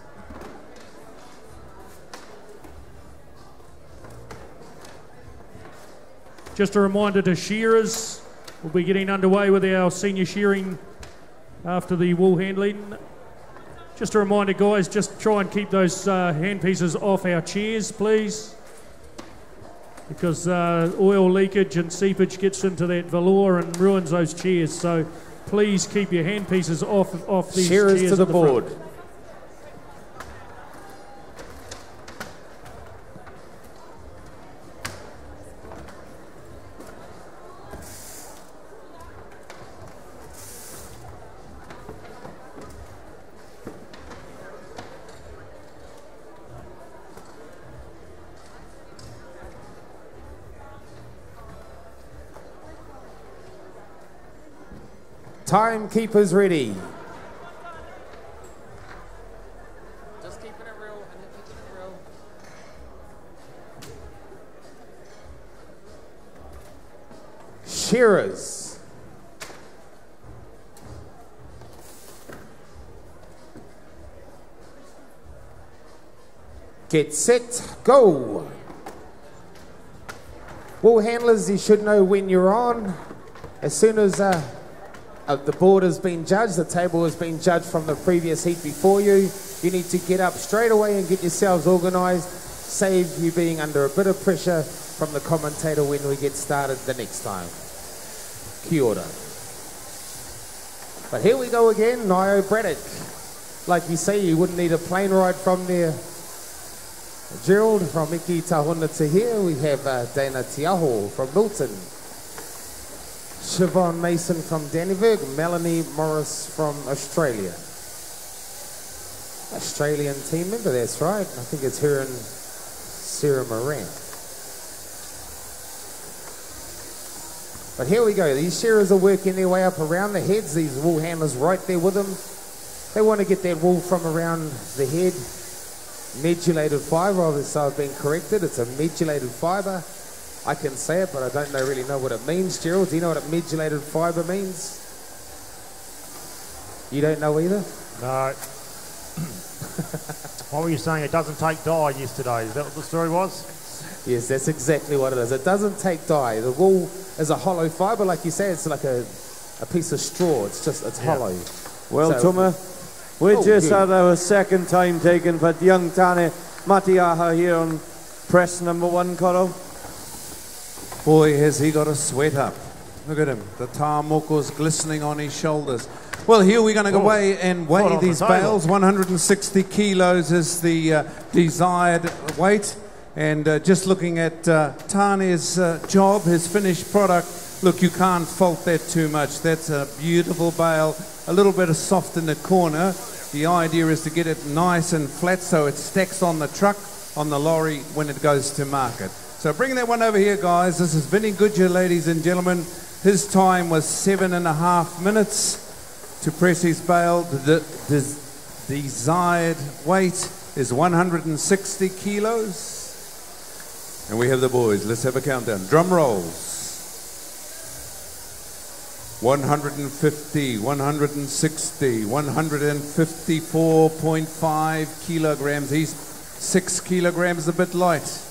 Just a reminder to shearers, we'll be getting underway with our senior shearing after the wool handling. Just a reminder, guys, just try and keep those handpieces off our chairs, please, because oil leakage and seepage gets into that velour and ruins those chairs. So please keep your handpieces off these shearers chairs to the board. Front. Timekeepers ready. Just keeping it real and then keeping it real. Shearers. Get set, go. Wool handlers, you should know when you're on. As soon as the board has been judged, the table has been judged from the previous heat before you, you need to get up straight away and get yourselves organised, save you being under a bit of pressure from the commentator when we get started the next time. Kia ora. But here we go again, Nio Braddock. Like you say, you wouldn't need a plane ride from there. Gerald from Iki Tahuna here. We have Dana Tiaho from Milton. Siobhan Mason from Dannyburg. Melanie Morris from Australia. Australian team member, that's right. I think it's her and Sarah Moran. But here we go. These shearers are working their way up around the heads. These wool handlers right there with them. They want to get that wool from around the head. Medulated fibre, obviously I've been corrected. It's a medulated fibre. I can say it, but I don't really know what it means. Gerald, do you know what a medulated fibre means? You don't know either? No. What were you saying? It doesn't take dye yesterday. Is that what the story was? Yes, that's exactly what it is. It doesn't take dye. The wool is a hollow fibre, like you say. It's like a piece of straw. It's hollow. Well, so, Tuma, we just had our second time taken for young Tane Matiaha here on press number 1, Coro. Boy, has he got a sweat up. Look at him. The tāmoko's glistening on his shoulders. Well, here we're going to go away and weigh these bales. 160 kilos is the desired weight. And just looking at Tane's job, his finished product, look, you can't fault that too much. That's a beautiful bale, a little bit of soft in the corner. The idea is to get it nice and flat so it stacks on the truck, on the lorry when it goes to market. So bring that one over here, guys. This is Vinny Goodyear, ladies and gentlemen. His time was 7.5 minutes to press his bale. The desired weight is 160 kilos. And we have the boys. Let's have a countdown. Drum rolls. 150, 160, 154.5 kilograms. He's 6 kilograms a bit light.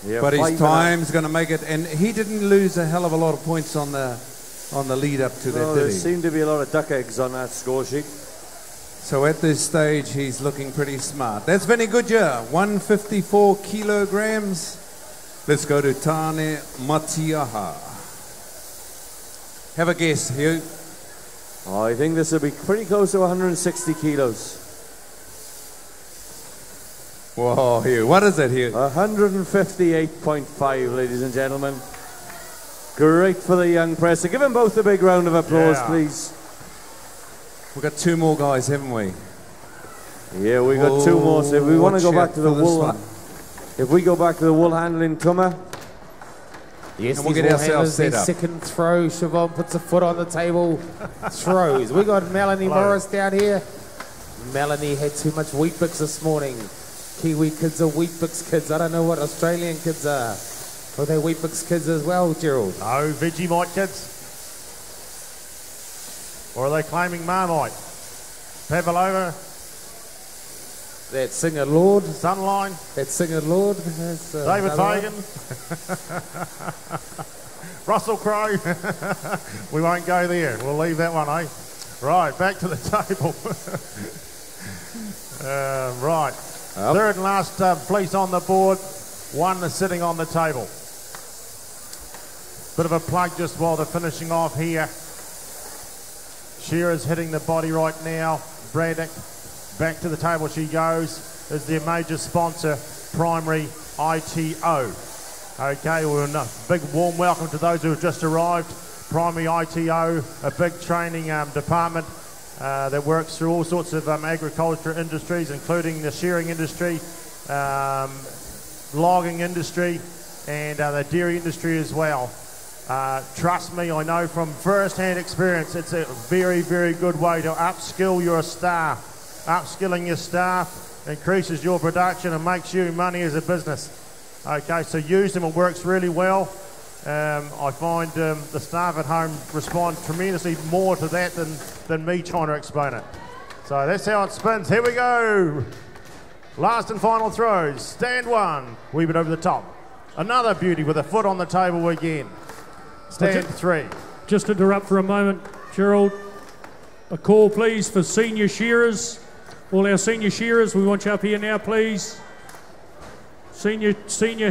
Yeah, but his time's going to make it. And he didn't lose a hell of a lot of points on the lead up to that, did there he? seemed to be a lot of duck eggs on that score sheet. So at this stage, he's looking pretty smart. That's Vinny Goodyear, 154 kilograms. Let's go to Tane Matiaha. Have a guess, Hugh. Oh, I think this will be pretty close to 160 kilos. Whoa, Hugh. What is it, Hugh? 158.5, ladies and gentlemen. Great for the young presser. Give them both a big round of applause, please. We've got 2 more guys, haven't we? Yeah, we got 2 more. So if we want to go back to the wool, if we go back to the wool handling, Tuma. Yes, and we'll get ourselves set up. Second throw, Siobhan puts a foot on the table, throws. We got Melanie Morris down here. Melanie had too much Weet-Bix this morning. Kiwi kids are Weet-Bix kids. I don't know what Australian kids are. Are they Weet-Bix kids as well, Gerald? No, Vegemite kids. Or are they claiming Marmite? Pavlova. That singer Lord. Sunline. That singer Lord. David Fagan. Russell Crowe. We won't go there. We'll leave that one, eh? Right, back to the table. Right. Third and last fleece on the board. One is sitting on the table. Bit of a plug just while they're finishing off here. Shearer's hitting the body right now. Braddock, back to the table she goes. Is their major sponsor, Primary ITO. Okay, well, a big warm welcome to those who have just arrived. Primary ITO, a big training department that works through all sorts of agriculture industries, including the shearing industry, logging industry, and the dairy industry as well. Trust me, I know from first-hand experience, it's a very, very good way to upskill your staff. Upskilling your staff increases your production and makes you money as a business. Okay, so use them, it works really well. I find the staff at home respond tremendously more to that than me trying to explain it. So that's how it spins. Here we go. Last and final throws. Stand one. Wee bit over the top. Another beauty with a foot on the table again. Stand 3. Just to interrupt for a moment, Gerald. A call, please, for senior shearers. All our senior shearers, we want you up here now, please. Senior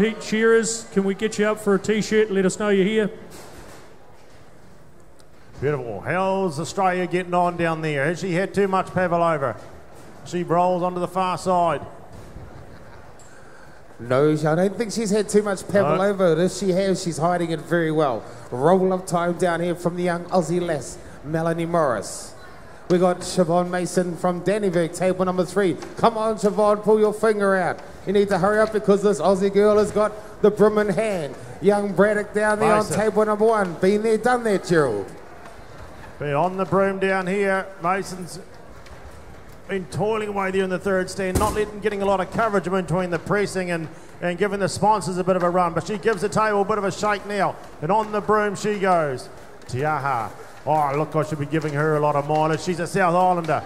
heat shearers, can we get you up for a T-shirt? Let us know you're here. Beautiful. How's Australia getting on down there? Has she had too much Pavlova? She rolls onto the far side. No, I don't think she's had too much pebble over it. If she has, she's hiding it very well. Roll of time down here from the young Aussie lass, Melanie Morris. We got Siobhan Mason from Dannyburg, table number 3. Come on, Siobhan, pull your finger out. You need to hurry up because this Aussie girl has got the broom in hand. Young Braddock down there on table number 1. Been there, done that, Gerald. Be on the broom down here. Mason's been toiling away there in the third stand, not getting a lot of coverage between the pressing and giving the sponsors a bit of a run. But she gives the table a bit of a shake now. And on the broom she goes. Tiaha. Oh, look, I should be giving her a lot of mileage. She's a South Islander.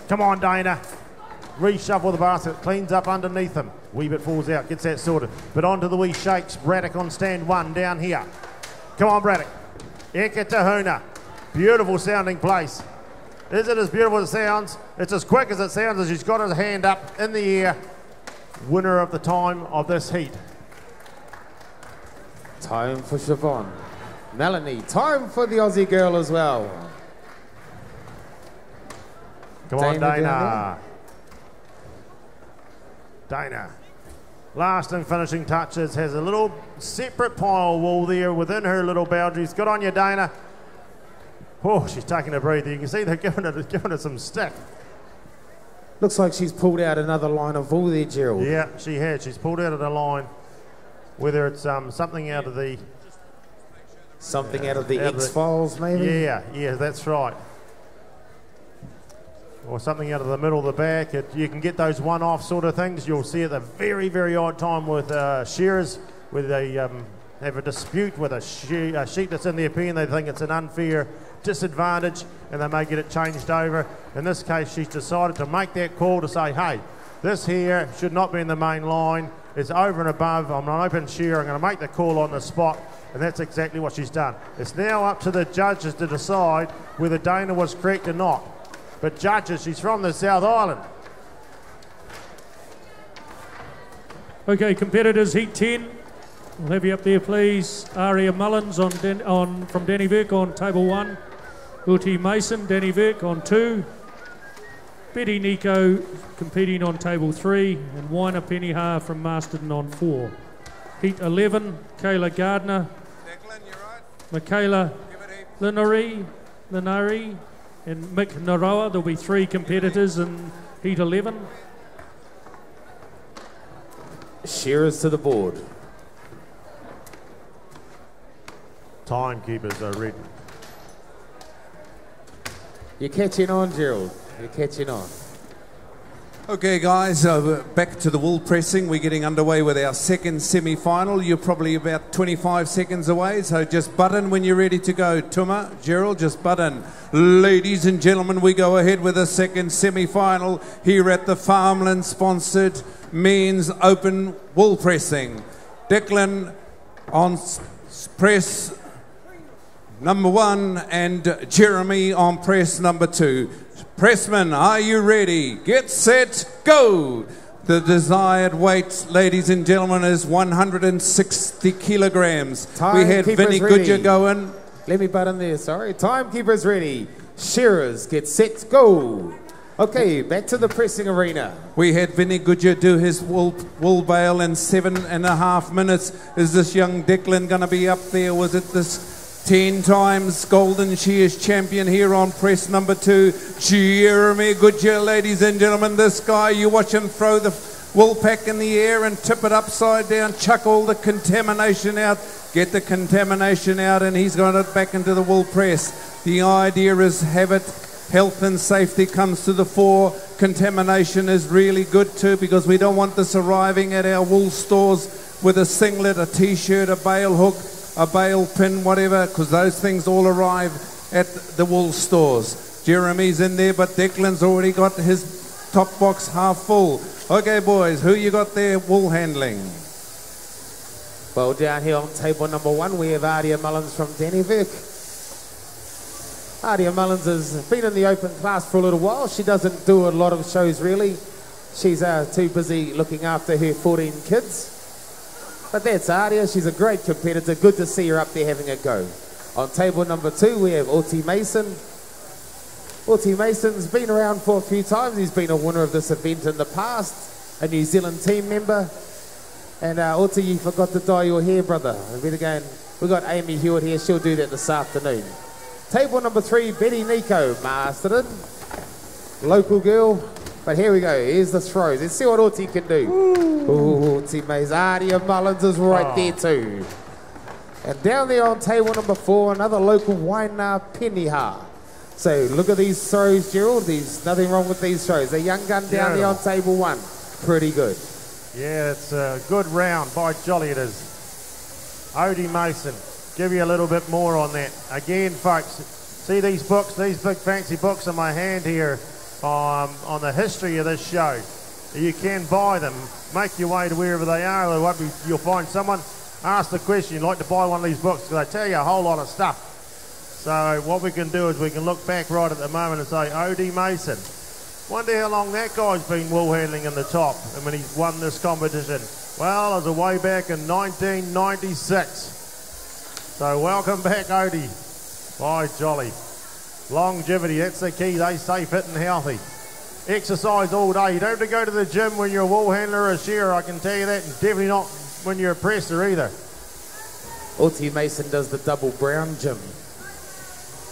Come on, Dana. Reshuffle the basket, cleans up underneath him. Wee bit falls out, gets that sorted. But onto the wee shakes. Braddock on stand 1 down here. Come on, Braddock. Ekatahuna. Beautiful sounding place. Is it as beautiful as it sounds? It's as quick as it sounds as she's got his hand up in the air. Winner of the time of this heat. Time for Siobhan. Melanie, time for the Aussie girl as well. Come on, Dana. Dana. Last and finishing touches, has a little separate pile of wool there within her little boundaries. Good on you, Dana. Oh, she's taking a breather. You can see they're giving it some stick. Looks like she's pulled out another line of wool there, Gerald. Yeah, she has. She's pulled out of the line. Whether it's something out of the... Something out of the X-Files, maybe? Yeah, that's right. Or something out of the middle of the back. You can get those one-off sort of things. You'll see at the very, very odd time with shearers, where they have a dispute with a sheep that's in their pen. They think it's an unfair disadvantage, and they may get it changed over. In this case, she's decided to make that call to say, hey, this here should not be in the main line. It's over and above. I'm an open shear. I'm going to make the call on the spot. And that's exactly what she's done. It's now up to the judges to decide whether Dana was correct or not. But judges, she's from the South Island. Okay, competitors, heat 10. We'll have you up there, please. Aria Mullins from Danny Vick on table 1. Uti Mason, Danny Vick on 2. Betty Nico competing on table 3. And Waina Peniha from Masterton on 4. Heat 11, Kayla Gardner, Declan, you're right. Michaela Linari, and Mick Naroa. There'll be 3 competitors in heat 11. Shearers to the board. Timekeepers are ready. You're catching on, Gerald. You're catching on. Okay, guys, back to the wool pressing. We're getting underway with our second semi-final. You're probably about 25 seconds away, so just button when you're ready to go. Tuma, Gerald, just button. Ladies and gentlemen, we go ahead with the second semi-final here at the Farmland-sponsored men's open wool pressing. Declan on press number 1 and Jeremy on press number 2. Pressmen, are you ready? Get set, go! The desired weight, ladies and gentlemen, is 160 kilograms. We had Vinny Goodyear going. Let me button there, sorry. Timekeeper's ready. Shearers, get set, go! Okay, back to the pressing arena. We had Vinny Goodyear do his wool bale in 7.5 minutes. Is this young Declan going to be up there? Was it this 10 times Golden Shears champion here on press number 2, Jeremy Goodyear, ladies and gentlemen. This guy, you watch him throw the wool pack in the air and tip it upside down, chuck all the contamination out, get the contamination out, and he's got it back into the wool press. The idea is have it, health and safety comes to the fore. Contamination is really good too, because we don't want this arriving at our wool stores with a singlet, a t-shirt, a bale hook, a bale pin, whatever, because those things all arrive at the wool stores. Jeremy's in there, but Declan's already got his top box half full. Okay, boys, who you got there wool handling? Well, down here on table number 1, we have Adia Mullins from Danny Vick. Adia Mullins has been in the open class for a little while. She doesn't do a lot of shows, really. She's too busy looking after her 14 kids. But that's Adia. She's a great competitor. Good to see her up there having a go. On table number 2, we have Uti Mason. Uti Mason's been around for a few times. He's been a winner of this event in the past, a New Zealand team member. And Oti, you forgot to dye your hair, brother. We got Amy Hewitt here. She'll do that this afternoon. Table number 3, Betty Nico, Masterton. Local girl. But here we go. Here's the throws. Let's see what Oti can do. Ooh, teammates. Adia Mullins is right there too. And down there on table number 4, another local Waina Peniha. So look at these throws, Gerald. There's nothing wrong with these throws. A young gun down there on table 1. Pretty good. Yeah, it's a good round. By jolly it is. Odie Mason, give you a little bit more on that. Again, folks, see these books, these big fancy books in my hand here on the history of this show. You can buy them. Make your way to wherever they are. You'll find someone, ask the question, you'd like to buy one of these books, because they tell you a whole lot of stuff. So what we can do is we can look back right at the moment and say, Odie Mason. Wonder how long that guy's been wool handling in the top and when he's won this competition. Well, it was way back in 1996. So welcome back, Odie. By jolly. Longevity, that's the key. They stay fit and healthy. Exercise all day. You don't have to go to the gym when you're a wool handler or a shearer, I can tell you that, and definitely not when you're a presser either. Oti Mason does the double brown gym.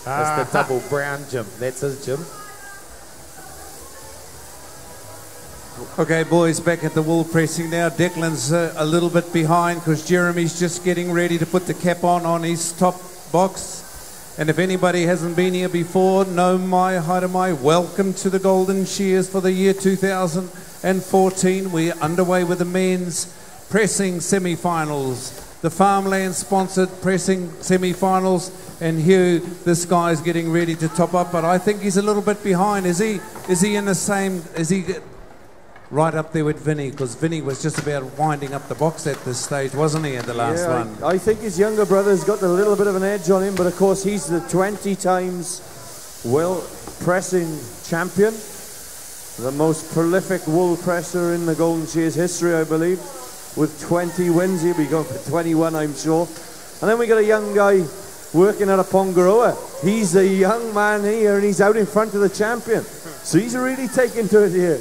That's the double brown gym. That's his gym. Okay, boys, back at the wool pressing now. Declan's a little bit behind because Jeremy's just getting ready to put the cap on his top box. And if anybody hasn't been here before, no mai, haere mai, welcome to the Golden Shears for the year 2014. We're underway with the men's pressing semi-finals. The Farmland sponsored pressing semi-finals. And Hugh, this guy's getting ready to top up, but I think he's a little bit behind. Is he in the same, is he right up there with Vinny? Because Vinny was just about winding up the box at this stage, wasn't he, in the last one? I think his younger brother's got a little bit of an edge on him, but of course he's the 20 times pressing champion, the most prolific wool presser in the Golden Shears history, I believe, with 20 wins. He'll be going for 21, I'm sure. And then we got a young guy working at a Pongaroa. He's a young man here and he's out in front of the champion. So he's really taking to it here.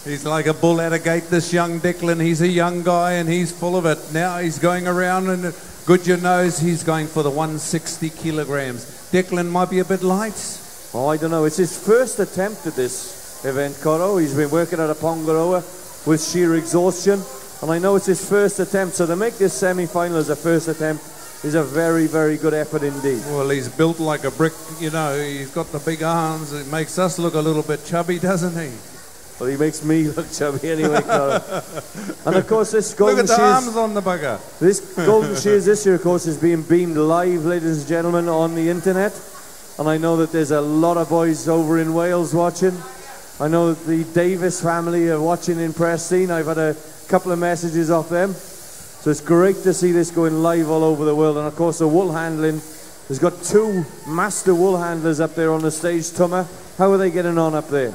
He's like a bull at a gate, this young Declan. He's a young guy and he's full of it. Now he's going around and good your nose, he's going for the 160 kilograms. Declan might be a bit light. Oh, I don't know. It's his first attempt at this event, Coro. He's been working at a Pongaroa with sheer exhaustion. And I know it's his first attempt. So to make this semi-final as a first attempt is a very, very good effort indeed. Well, he's built like a brick, you know. He's got the big arms. It makes us look a little bit chubby, doesn't he? Well, he makes me look chubby anyway, Carl. And of course, this Golden Shears... Look at the arms on the bugger. This Golden Shears this year, of course, is being beamed live, ladies and gentlemen, on the internet. And I know that there's a lot of boys over in Wales watching. I know that the Davis family are watching in Preston. I've had a couple of messages off them. So it's great to see this going live all over the world. And of course, the wool handling has got 2 master wool handlers up there on the stage. Tuma, how are they getting on up there?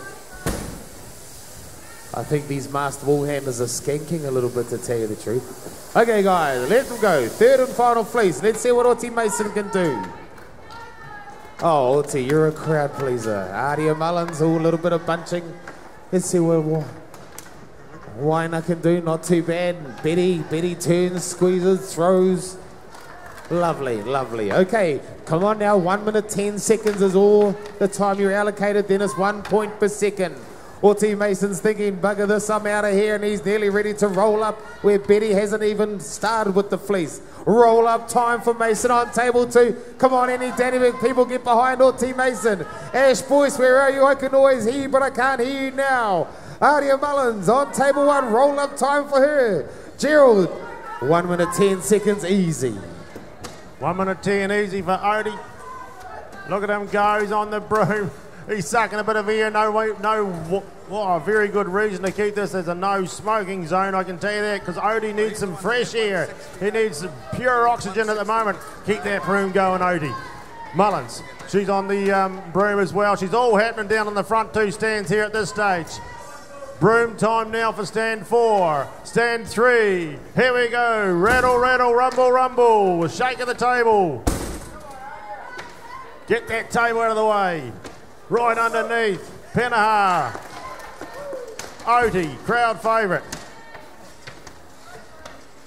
I think these master wool handlers are skanking a little bit, to tell you the truth. Okay, guys, let them go. Third and final place. Let's see what Oti Mason can do. Oh, Oti, you're a crowd pleaser. Adia Mullins, a little bit of bunching. Let's see what Waina can do. Not too bad. Betty turns, squeezes, throws. Lovely, lovely. Okay, come on now. 1 minute, 10 seconds is all the time you're allocated. Then it's 1 point per second. Oti Mason's thinking, bugger this, I'm out of here, and he's nearly ready to roll up where Betty hasn't even started with the fleece. Roll up time for Mason on table 2. Come on, any Danny people get behind Oti Mason. Ash Boyce, where are you? I can always hear you, but I can't hear you now. Adia Mullins on table 1, roll up time for her. Gerald, 1 minute, 10 seconds, easy. 1 minute 10, easy for Odie. Look at him go, he's on the broom. He's sucking a bit of air. A very good reason to keep this as a no smoking zone, I can tell you that, because Odie needs some fresh air. He needs some pure oxygen at the moment. Keep that broom going, Odie. Mullins, she's on the broom as well. She's all happening down on the front 2 stands here at this stage. Broom time now for stand 4. Stand 3. Here we go. Rattle, rattle, rumble, rumble. Shake of the table. Get that table out of the way. Right underneath. Penaha. Oti, crowd favourite.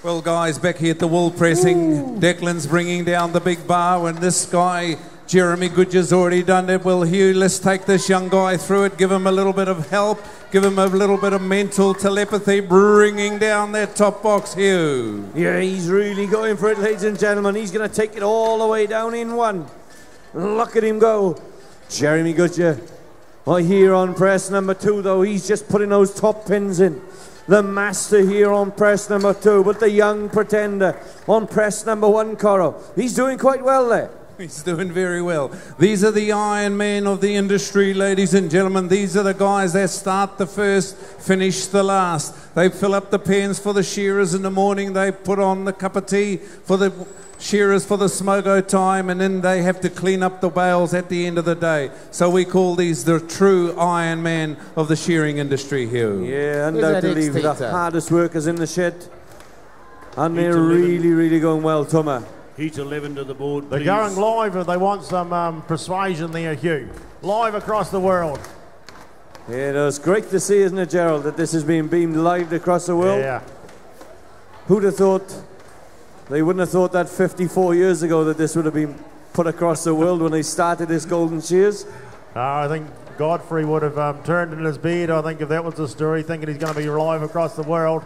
Well, guys, back here at the wool pressing, Declan's bringing down the big bar, and this guy, Jeremy Goodger's already done it. Well, Hugh, let's take this young guy through it, give him a little bit of help, give him a little bit of mental telepathy, bringing down that top box, Hugh. Yeah, he's really going for it, ladies and gentlemen. He's going to take it all the way down in one. Look at him go. Jeremy Goodger. Here on press number 2, though, he's just putting those top pins in. The master here on press number 2, but the young pretender on press number 1, Coro. He's doing quite well there. He's doing very well. These are the Iron Men of the industry, ladies and gentlemen. These are the guys that start the first, finish the last. They fill up the pens for the shearers in the morning. They put on the cup of tea for the shearers for the smogo time, and then they have to clean up the bales at the end of the day. So we call these the true Iron Man of the shearing industry, Hugh. Yeah, undoubtedly the hardest workers in the shed. And they're really going well, Thomas. Heat 11 to the board, please. They're going live if they want some persuasion there, Hugh. Live across the world. Yeah, it's great to see, isn't it, Gerald, that this is being beamed live across the world? Yeah. Who'd have thought? They wouldn't have thought that 54 years ago that this would have been put across the world when they started this Golden Shears. I think Godfrey would have turned in his bed, I think, if that was the story, thinking he's going to be live across the world.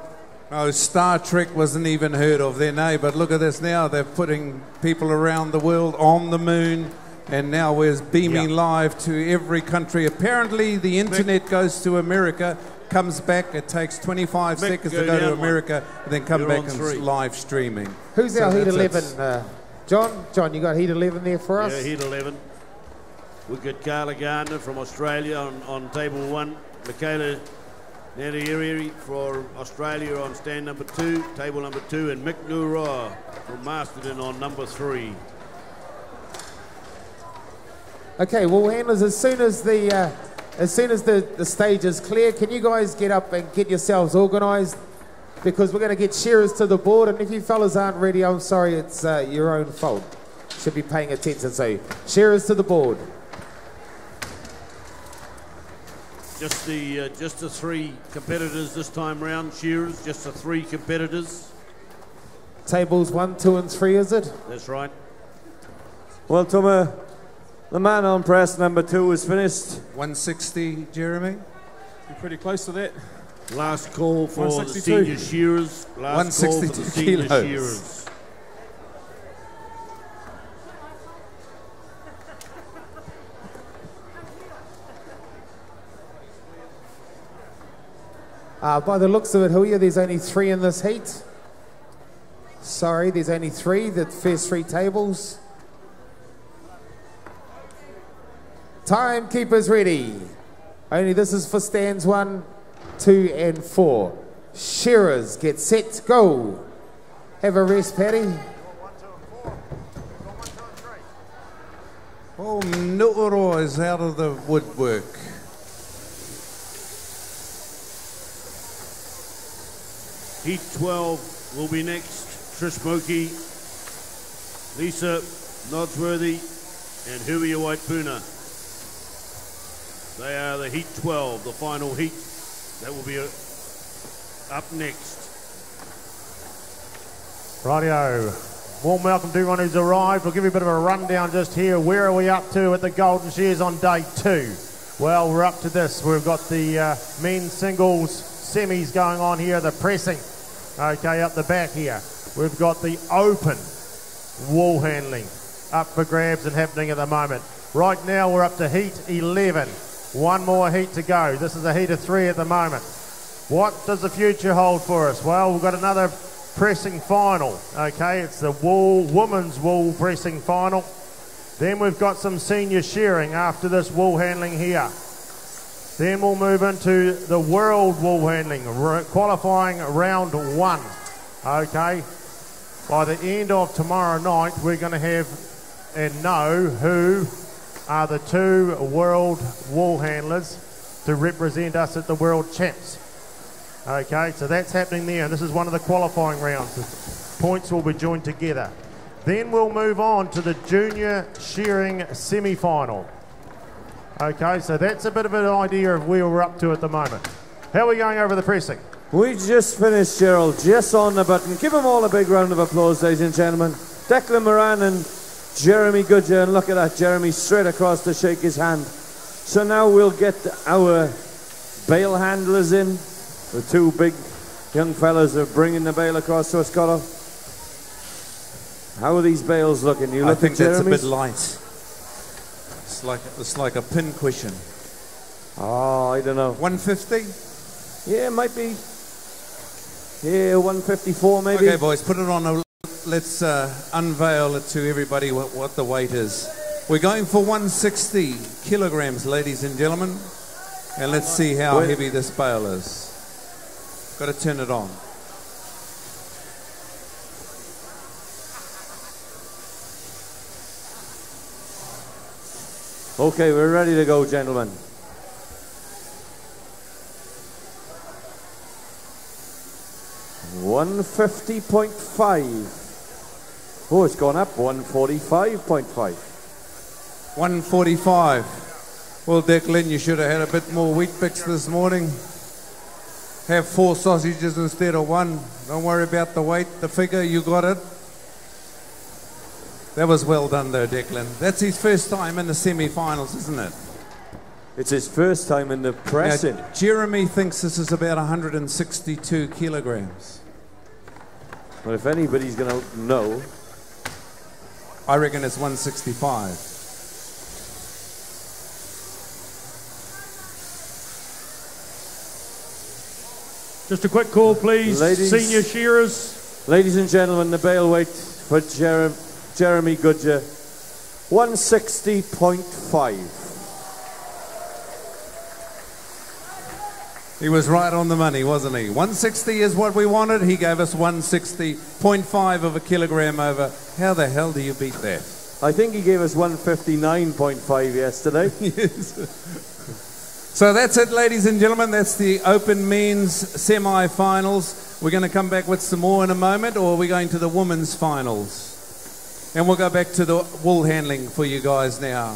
Oh, Star Trek wasn't even heard of then, eh? But look at this now. They're putting people around the world on the moon, and now we're beaming live to every country. Apparently, the internet goes to America, comes back. It takes 25 seconds to go to America, and then come back and live streaming. Who's our Heat 11? John? John, you got Heat 11 there for us? Yeah, Heat 11. We've got Carla Gardner from Australia on table 1. Michaela Nadieri for Australia on stand number 2, table number 2, and Mick Nura from Masterton on number 3. Okay, well, handlers, as soon as the stage is clear, can you guys get up and get yourselves organised? Because we're going to get shearers to the board, and if you fellas aren't ready, I'm sorry, it's your own fault. Should be paying attention. So, shearers to the board. Just the 3 competitors this time round, shearers, just the 3 competitors. Tables 1, 2 and 3, is it? That's right. Well, Tuma, the man on press number 2 is finished. 160, Jeremy? You're pretty close to that. Last call for the senior shearers. Last call for the senior shearers. By the looks of it, Huya, there's only 3 in this heat. Sorry, there's only 3, the first 3 tables. Timekeepers ready. Only this is for stands 1, 2 and 4. Shearers, get set, go. Have a rest, Paddy. Oh, Nuro is out of the woodwork. Heat 12 will be next. Trish Moki, Lisa Nodsworthy, and Huia Waipuna. They are the Heat 12, the final heat. That will be up next. Rightio. Warm welcome to everyone who's arrived. We'll give you a bit of a rundown just here. Where are we up to at the Golden Shears on day 2? Well, we're up to this. We've got the men's singles semis going on here, the pressing. Okay, up the back here. We've got the open wool handling up for grabs and happening at the moment. Right now we're up to heat 11. 1 more heat to go. This is a heat of 3 at the moment. What does the future hold for us? Well, we've got another pressing final. Okay, it's the women's wool pressing final. Then we've got some senior shearing after this wool handling here. Then we'll move into the world wool handling, qualifying round 1. Okay, by the end of tomorrow night, we're going to have and know who are the 2 world wool handlers to represent us at the world champs. Okay, so that's happening there. This is one of the qualifying rounds. The points will be joined together. Then we'll move on to the junior shearing semi-final. Okay, so that's a bit of an idea of where we're up to at the moment. How are we going over the pressing? We just finished, Gerald, just on the button. Give them all a big round of applause, ladies and gentlemen. Declan Moran and Jeremy Goodyear, and look at that, Jeremy straight across to shake his hand. So now we'll get our bale handlers in. The two big young fellas are bringing the bale across to us, Cotto. How are these bales looking? You look I think at that's a Jeremy's? bit light. It's like a pin cushion. Oh, I don't know. 150? Yeah, it might be. Yeah, 154 maybe. Okay, boys, put it on. Let's unveil it to everybody what the weight is. We're going for 160 kilograms, ladies and gentlemen. And let's see how heavy this bale is. Got to turn it on. Okay, we're ready to go, gentlemen. $150.5. Oh, it's gone up. 145.5. 145. Well, Declan, you should have had a bit more wheat bix this morning. Have 4 sausages instead of 1. Don't worry about the weight, the figure, you got it. That was well done though, Declan. That's his first time in the semi-finals, isn't it? It's his first time in the pressing. Now, Jeremy thinks this is about 162 kilograms. Well, if anybody's going to know, I reckon it's 165. Just a quick call, please. Ladies, Senior shearers. Ladies and gentlemen, the bale weight for Jeremy Goodyear, 160.5. He was right on the money, wasn't he? 160 is what we wanted. He gave us 160.5 of a kilogram over. How the hell do you beat that? I think he gave us 159.5 yesterday. Yes. So that's it, ladies and gentlemen. That's the Open Men's semi-finals. We're going to come back with some more in a moment, or we're going to the women's finals. And we'll go back to the wool handling for you guys now.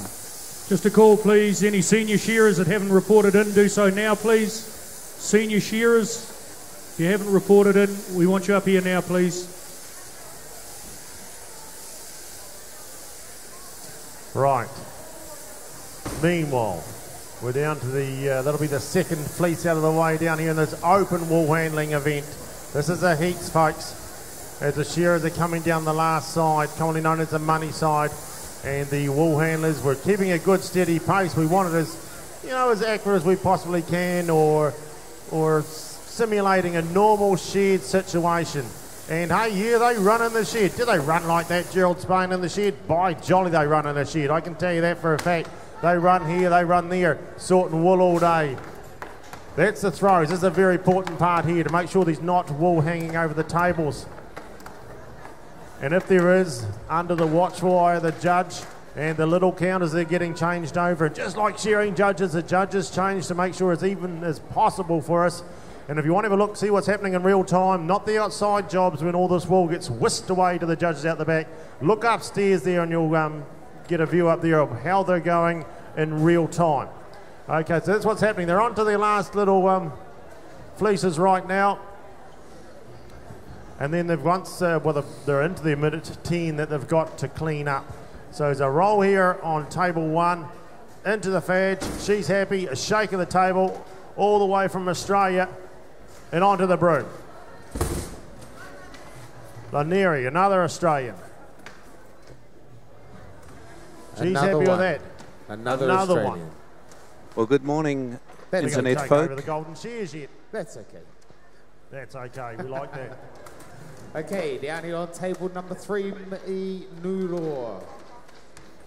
Just a call, please. Any senior shearers that haven't reported in, do so now, please. Senior shearers, if you haven't reported in, we want you up here now, please. Right. Meanwhile, we're down to the, that'll be the second fleece out of the way down here in this open wool handling event. This is the heats, folks. As the shearers are coming down the last side, commonly known as the money side, and the wool handlers, we're keeping a good steady pace. We want it as, you know, as accurate as we possibly can, or simulating a normal shed situation. And hey, yeah, they run in the shed. Do they run like that, Gerald Spain, in the shed? By jolly, they run in the shed. I can tell you that for a fact. They run here, they run there, sorting wool all day. That's the throws. This is a very important part here to make sure there's not wool hanging over the tables. And if there is, under the watch wire, the judge and the little counters, they're getting changed over. And just like shearing judges, the judges change to make sure it's even as possible for us. And if you want to have a look, see what's happening in real time, not the outside jobs when all this wool gets whisked away to the judges out the back. Look upstairs there and you'll get a view up there of how they're going in real time. Okay, so that's what's happening. They're on to their last little fleeces right now. And then they've they're into the minute 10 that they've got to clean up. So there's a roll here on table 1 into the fadge. She's happy. A shake of the table all the way from Australia and onto the broom. Laneri, another Australian. She's happy with that. Another Australian. one. Well, good morning, That's internet Take folk. over the Golden Shears yet. That's okay. That's okay. We like that. Okay, down here on table number 3, Nuro.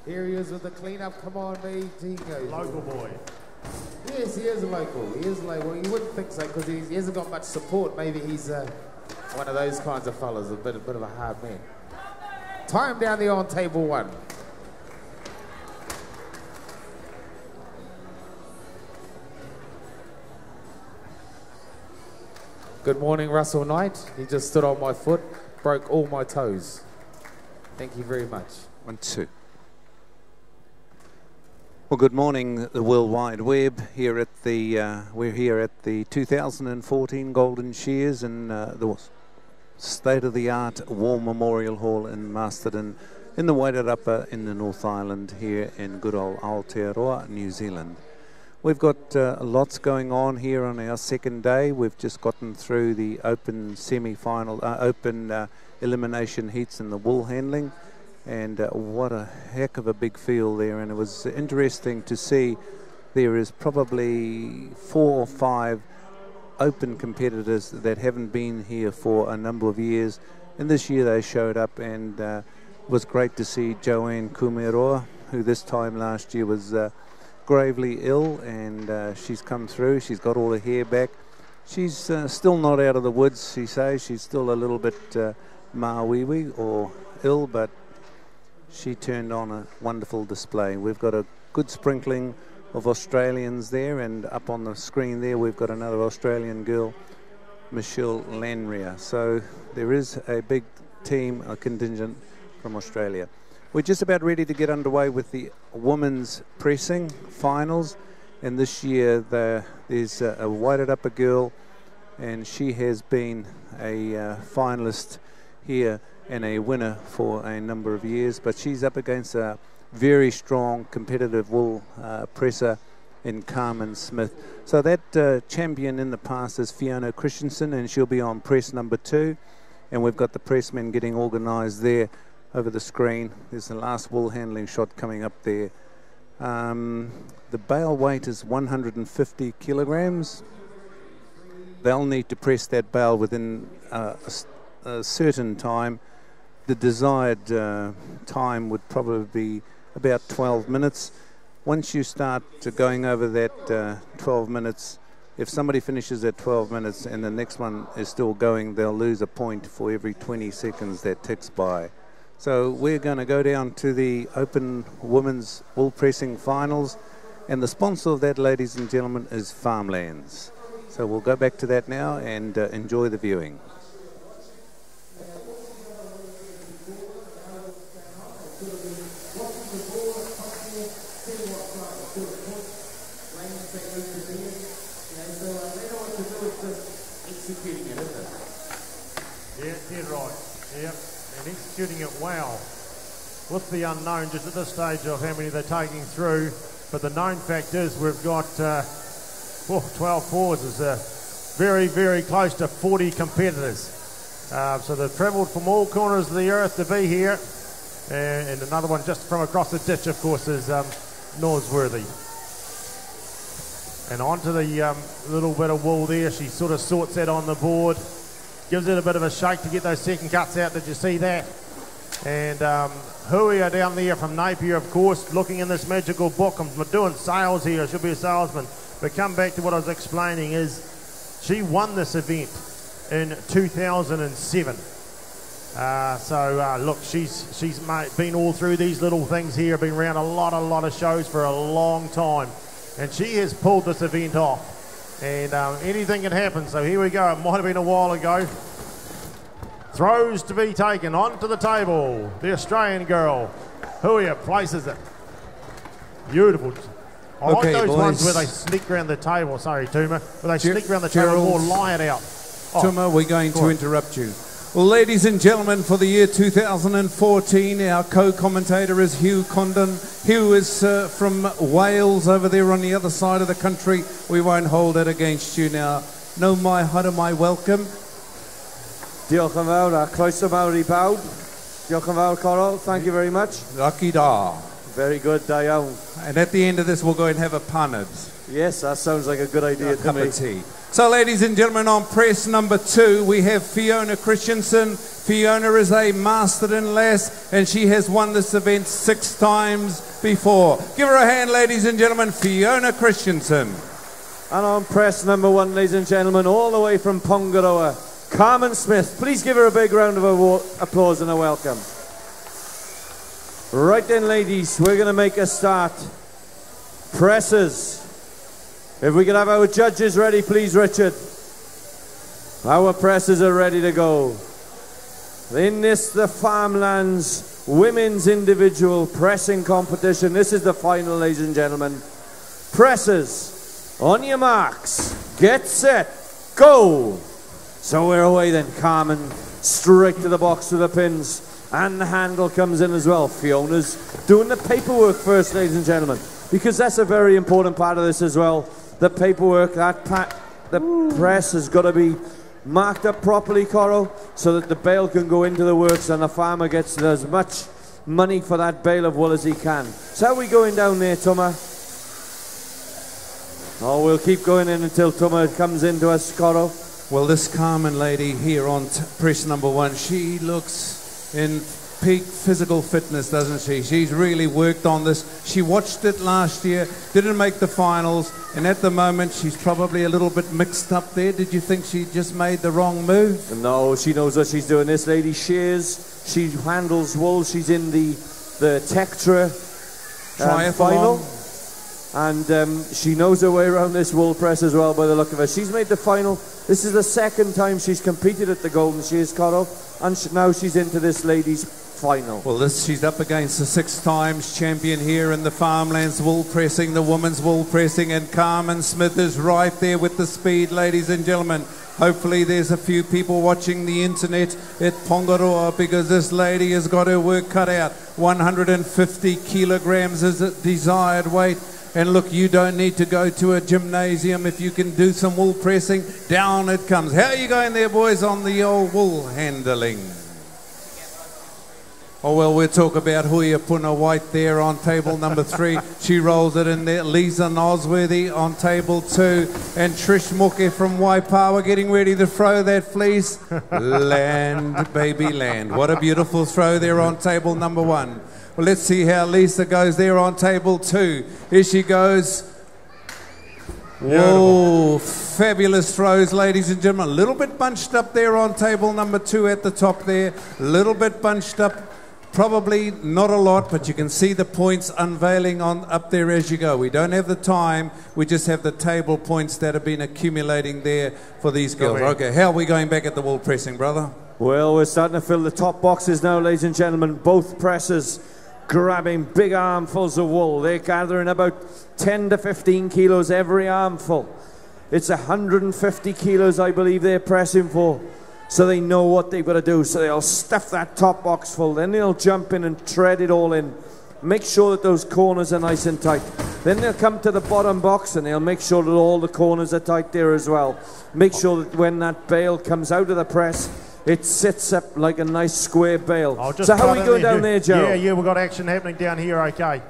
Areas of the cleanup. Come on, mate. He goes. Local boy. Yes, he is a local. He is a local. You wouldn't think so because he hasn't got much support. Maybe he's one of those kinds of fellas, a bit of a hard man. Time down there on table 1. Good morning, Russell Knight. He just stood on my foot, broke all my toes. Thank you very much. 1, 2. Well, good morning, the World Wide Web. Here at the we're here at the 2014 Golden Shears in the state-of-the-art War Memorial Hall in Masterton, in the Wairarapa in the North Island, here in good old Aotearoa, New Zealand. We've got lots going on here on our second day. We've just gotten through the open semi-final, open elimination heats in the Woolhandling. And what a heck of a big field there, and it was interesting to see there is probably 4 or 5 open competitors that haven't been here for a number of years, and this year they showed up, and it was great to see Joanne Kumeroa, who this time last year was gravely ill, and she's come through. She's got all her hair back. She's still not out of the woods, she says. She's still a little bit mawiwi or ill, but she turned on a wonderful display. We've got a good sprinkling of Australians there, and up on the screen there we've got another Australian girl, Michelle Lanria. So there is a big team, a contingent from Australia. We're just about ready to get underway with the women's pressing finals, and this year there's a Wairarapa girl, and she has been a finalist here and a winner for a number of years, but she's up against a very strong competitive wool presser in Carmen Smith. So that champion in the past is Fiona Christensen, and she'll be on press number 2, and we've got the pressmen getting organised there over the screen. There's the last wool handling shot coming up there. The bale weight is 150 kilograms. They'll need to press that bale within a certain time. The desired time would probably be about 12 minutes. Once you start going over that 12 minutes, if somebody finishes at 12 minutes and the next one is still going, they'll lose a point for every 20 seconds that ticks by. So we're going to go down to the Open Women's Wool Pressing Finals, and the sponsor of that, ladies and gentlemen, is Farmlands. So we'll go back to that now and enjoy the viewing. Yeah, right. Yep, and executing it well. With the unknown just at this stage of how many they're taking through, but the known fact is we've got 12 fours is very, very close to 40 competitors. So they've travelled from all corners of the earth to be here, and another one just from across the ditch, of course, is Norsworthy. And onto the little bit of wool there, she sort of sorts that on the board. Gives it a bit of a shake to get those second cuts out. Did you see that? And Hui are down there from Napier, of course, looking in this magical book. I'm doing sales here. I should be a salesman. But come back to what I was explaining is she won this event in 2007. Look, she's been all through these little things here, been around a lot of shows for a long time. And she has pulled this event off. And anything can happen, so here we go. It might have been a while ago. Throws to be taken onto the table. The Australian girl, Hui, places it. Beautiful. I like those ones where they sneak around the table. Sorry, Tuma. Where they sneak around the table or lie it out. Tuma, we're going to interrupt you. Well, ladies and gentlemen, for the year 2014, our co-commentator is Hugh Condon. Hugh is from Wales over there on the other side of the country. We won't hold it against you now. No mai hara mai welcome. Diolch yn fawr a croeso mawr I bawb. Diolch yn fawr, Coral. Thank you very much. Lucky da. Very good, da iawn. And at the end of this, we'll go and have a punnet. Yes, that sounds like a good idea to me. A cup of tea. So, ladies and gentlemen, on press number 2, we have Fiona Christensen. Fiona is a Masterton lass, and she has won this event 6 times before. Give her a hand, ladies and gentlemen, Fiona Christensen. And on press number 1, ladies and gentlemen, all the way from Pongaroa, Carmen Smith. Please give her a big round of applause and a welcome. Right then, ladies, we're going to make a start. Presses. If we could have our judges ready, please, Richard. Our presses are ready to go. In this, the Farmlands women's individual pressing competition. This is the final, ladies and gentlemen. Presses, on your marks, get set, go. So we're away then. Carmen straight to the box with the pins, and the handle comes in as well. Fiona's doing the paperwork first, ladies and gentlemen, because that's a very important part of this as well. The paperwork, the press has got to be marked up properly, Coral, so that the bale can go into the works and the farmer gets as much money for that bale of wool as he can. So how are we going down there, Tuma? Oh, we'll keep going in until Tuma comes into us, Coral. Well, this Carmen lady here on press number 1, she looks in peak physical fitness, doesn't she? She's really worked on this. She watched it last year, didn't make the finals, and at the moment she's probably a little bit mixed up there. Did you think she just made the wrong move? No, she knows what she's doing. This lady shears, she handles wool, she's in the Tectra triathlon final, and she knows her way around this wool press as well by the look of her. She's made the final. This is the second time she's competed at the Golden Shears, Cotto, and now she's into this ladies' final. Well, she's up against the 6 times champion here in the farmlands wool pressing, the women's wool pressing, and Carmen Smith is right there with the speed, ladies and gentlemen. Hopefully there's a few people watching the internet at Pongaroa, because this lady has got her work cut out. 150 kilograms is the desired weight. And look, you don't need to go to a gymnasium if you can do some wool pressing. Down it comes. How are you going there, boys, on the old wool handling? Oh, well, we'll talk about Huia Puna White there on table number 3. She rolls it in there. Lisa Nosworthy on table 2. And Trish Muke from Waipawa getting ready to throw that fleece. Land, baby, land. What a beautiful throw there on table number 1. Well, let's see how Lisa goes there on table 2. Here she goes. Whoa, fabulous throws, ladies and gentlemen. A little bit bunched up there on table number 2 at the top there. A little bit bunched up. Probably not a lot, but you can see the points unveiling on up there as you go. We don't have the time. We just have the table points that have been accumulating there for these girls. Okay, how are we going back at the wool pressing, brother? Well, we're starting to fill the top boxes now, ladies and gentlemen. Both presses grabbing big armfuls of wool. They're gathering about 10 to 15 kilos every armful. It's 150 kilos, I believe, they're pressing for. So they know what they've got to do. So they'll stuff that top box full. Then they'll jump in and tread it all in. Make sure that those corners are nice and tight. Then they'll come to the bottom box and they'll make sure that all the corners are tight there as well. Make sure that when that bale comes out of the press, it sits up like a nice square bale. So how are we going down there, Gerald? Yeah, we've got action happening down here, okay.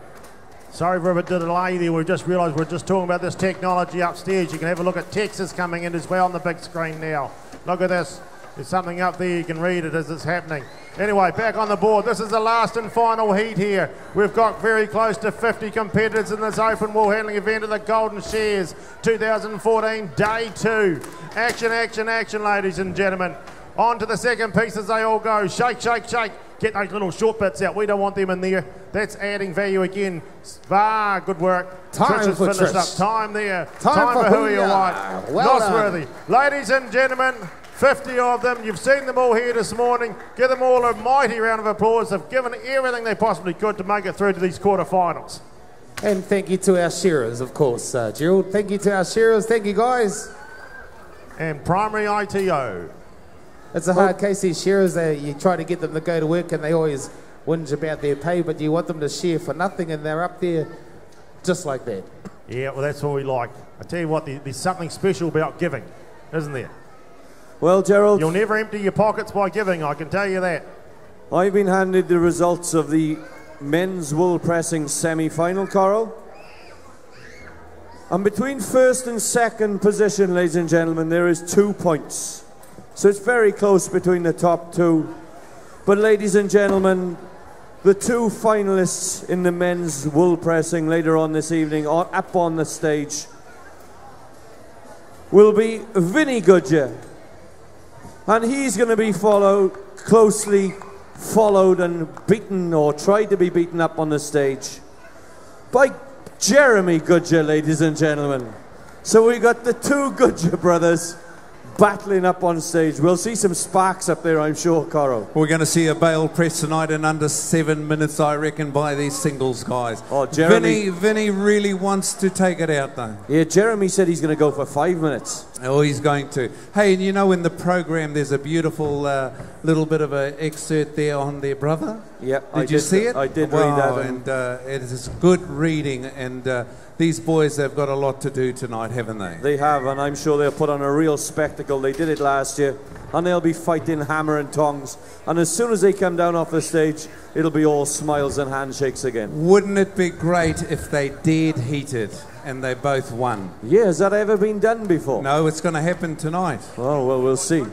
Sorry for a bit of delay there. We've just realised we're just talking about this technology upstairs. You can have a look at Texas coming in as well on the big screen now. Look at this. There's something up there, you can read it as it's happening. Anyway, back on the board. This is the last and final heat here. We've got very close to 50 competitors in this open wool handling event of the Golden Shears 2014 Day 2. Action, action, action, ladies and gentlemen. On to the second piece as they all go. Shake, shake, shake. Get those little short bits out. We don't want them in there. That's adding value again. Good work. Time Trish has for finished Trish. up. Time there. Time for Huia White. Well Nosworthy. Ladies and gentlemen, 50 of them. You've seen them all here this morning. Give them all a mighty round of applause. They've given everything they possibly could to make it through to these quarterfinals. And thank you to our shearers, of course, Gerald. Thank you to our shearers. Thank you, guys. And primary ITO. It's a hard case, these shearers. You try to get them to go to work and they always whinge about their pay, but you want them to shear for nothing and they're up there just like that. Yeah, well, that's what we like. I tell you what, there's something special about giving, isn't there? Well, Gerald, you'll never empty your pockets by giving, I can tell you that. I've been handed the results of the men's wool pressing semi-final, Coral. And between first and second position, ladies and gentlemen, there is 2 points. So it's very close between the top 2. But ladies and gentlemen, the 2 finalists in the men's wool pressing later on this evening, up on the stage, will be Vinny Goodyear. And he's going to be closely followed and beaten, or tried to be beaten up on the stage, by Jeremy Goodyear, ladies and gentlemen. So we got the 2 Goodyear brothers battling up on stage. We'll see some sparks up there, I'm sure, Coro. We're going to see a bale press tonight in under 7 minutes, I reckon, by these singles guys. Oh, Jeremy. Vinny really wants to take it out, though. Yeah, Jeremy said he's going to go for 5 minutes. Oh, he's going to. Hey, and you know, in the program, there's a beautiful little bit of an excerpt there on their brother. Yep. Did you see it? I did read that. And it is good reading, and these boys have got a lot to do tonight, haven't they? They have, and I'm sure they'll put on a real spectacle. They did it last year, and they'll be fighting hammer and tongs. And as soon as they come down off the stage, it'll be all smiles and handshakes again. Wouldn't it be great if they dared heated and they both won? Yeah, has that ever been done before? No, it's going to happen tonight. Oh, well, we'll see.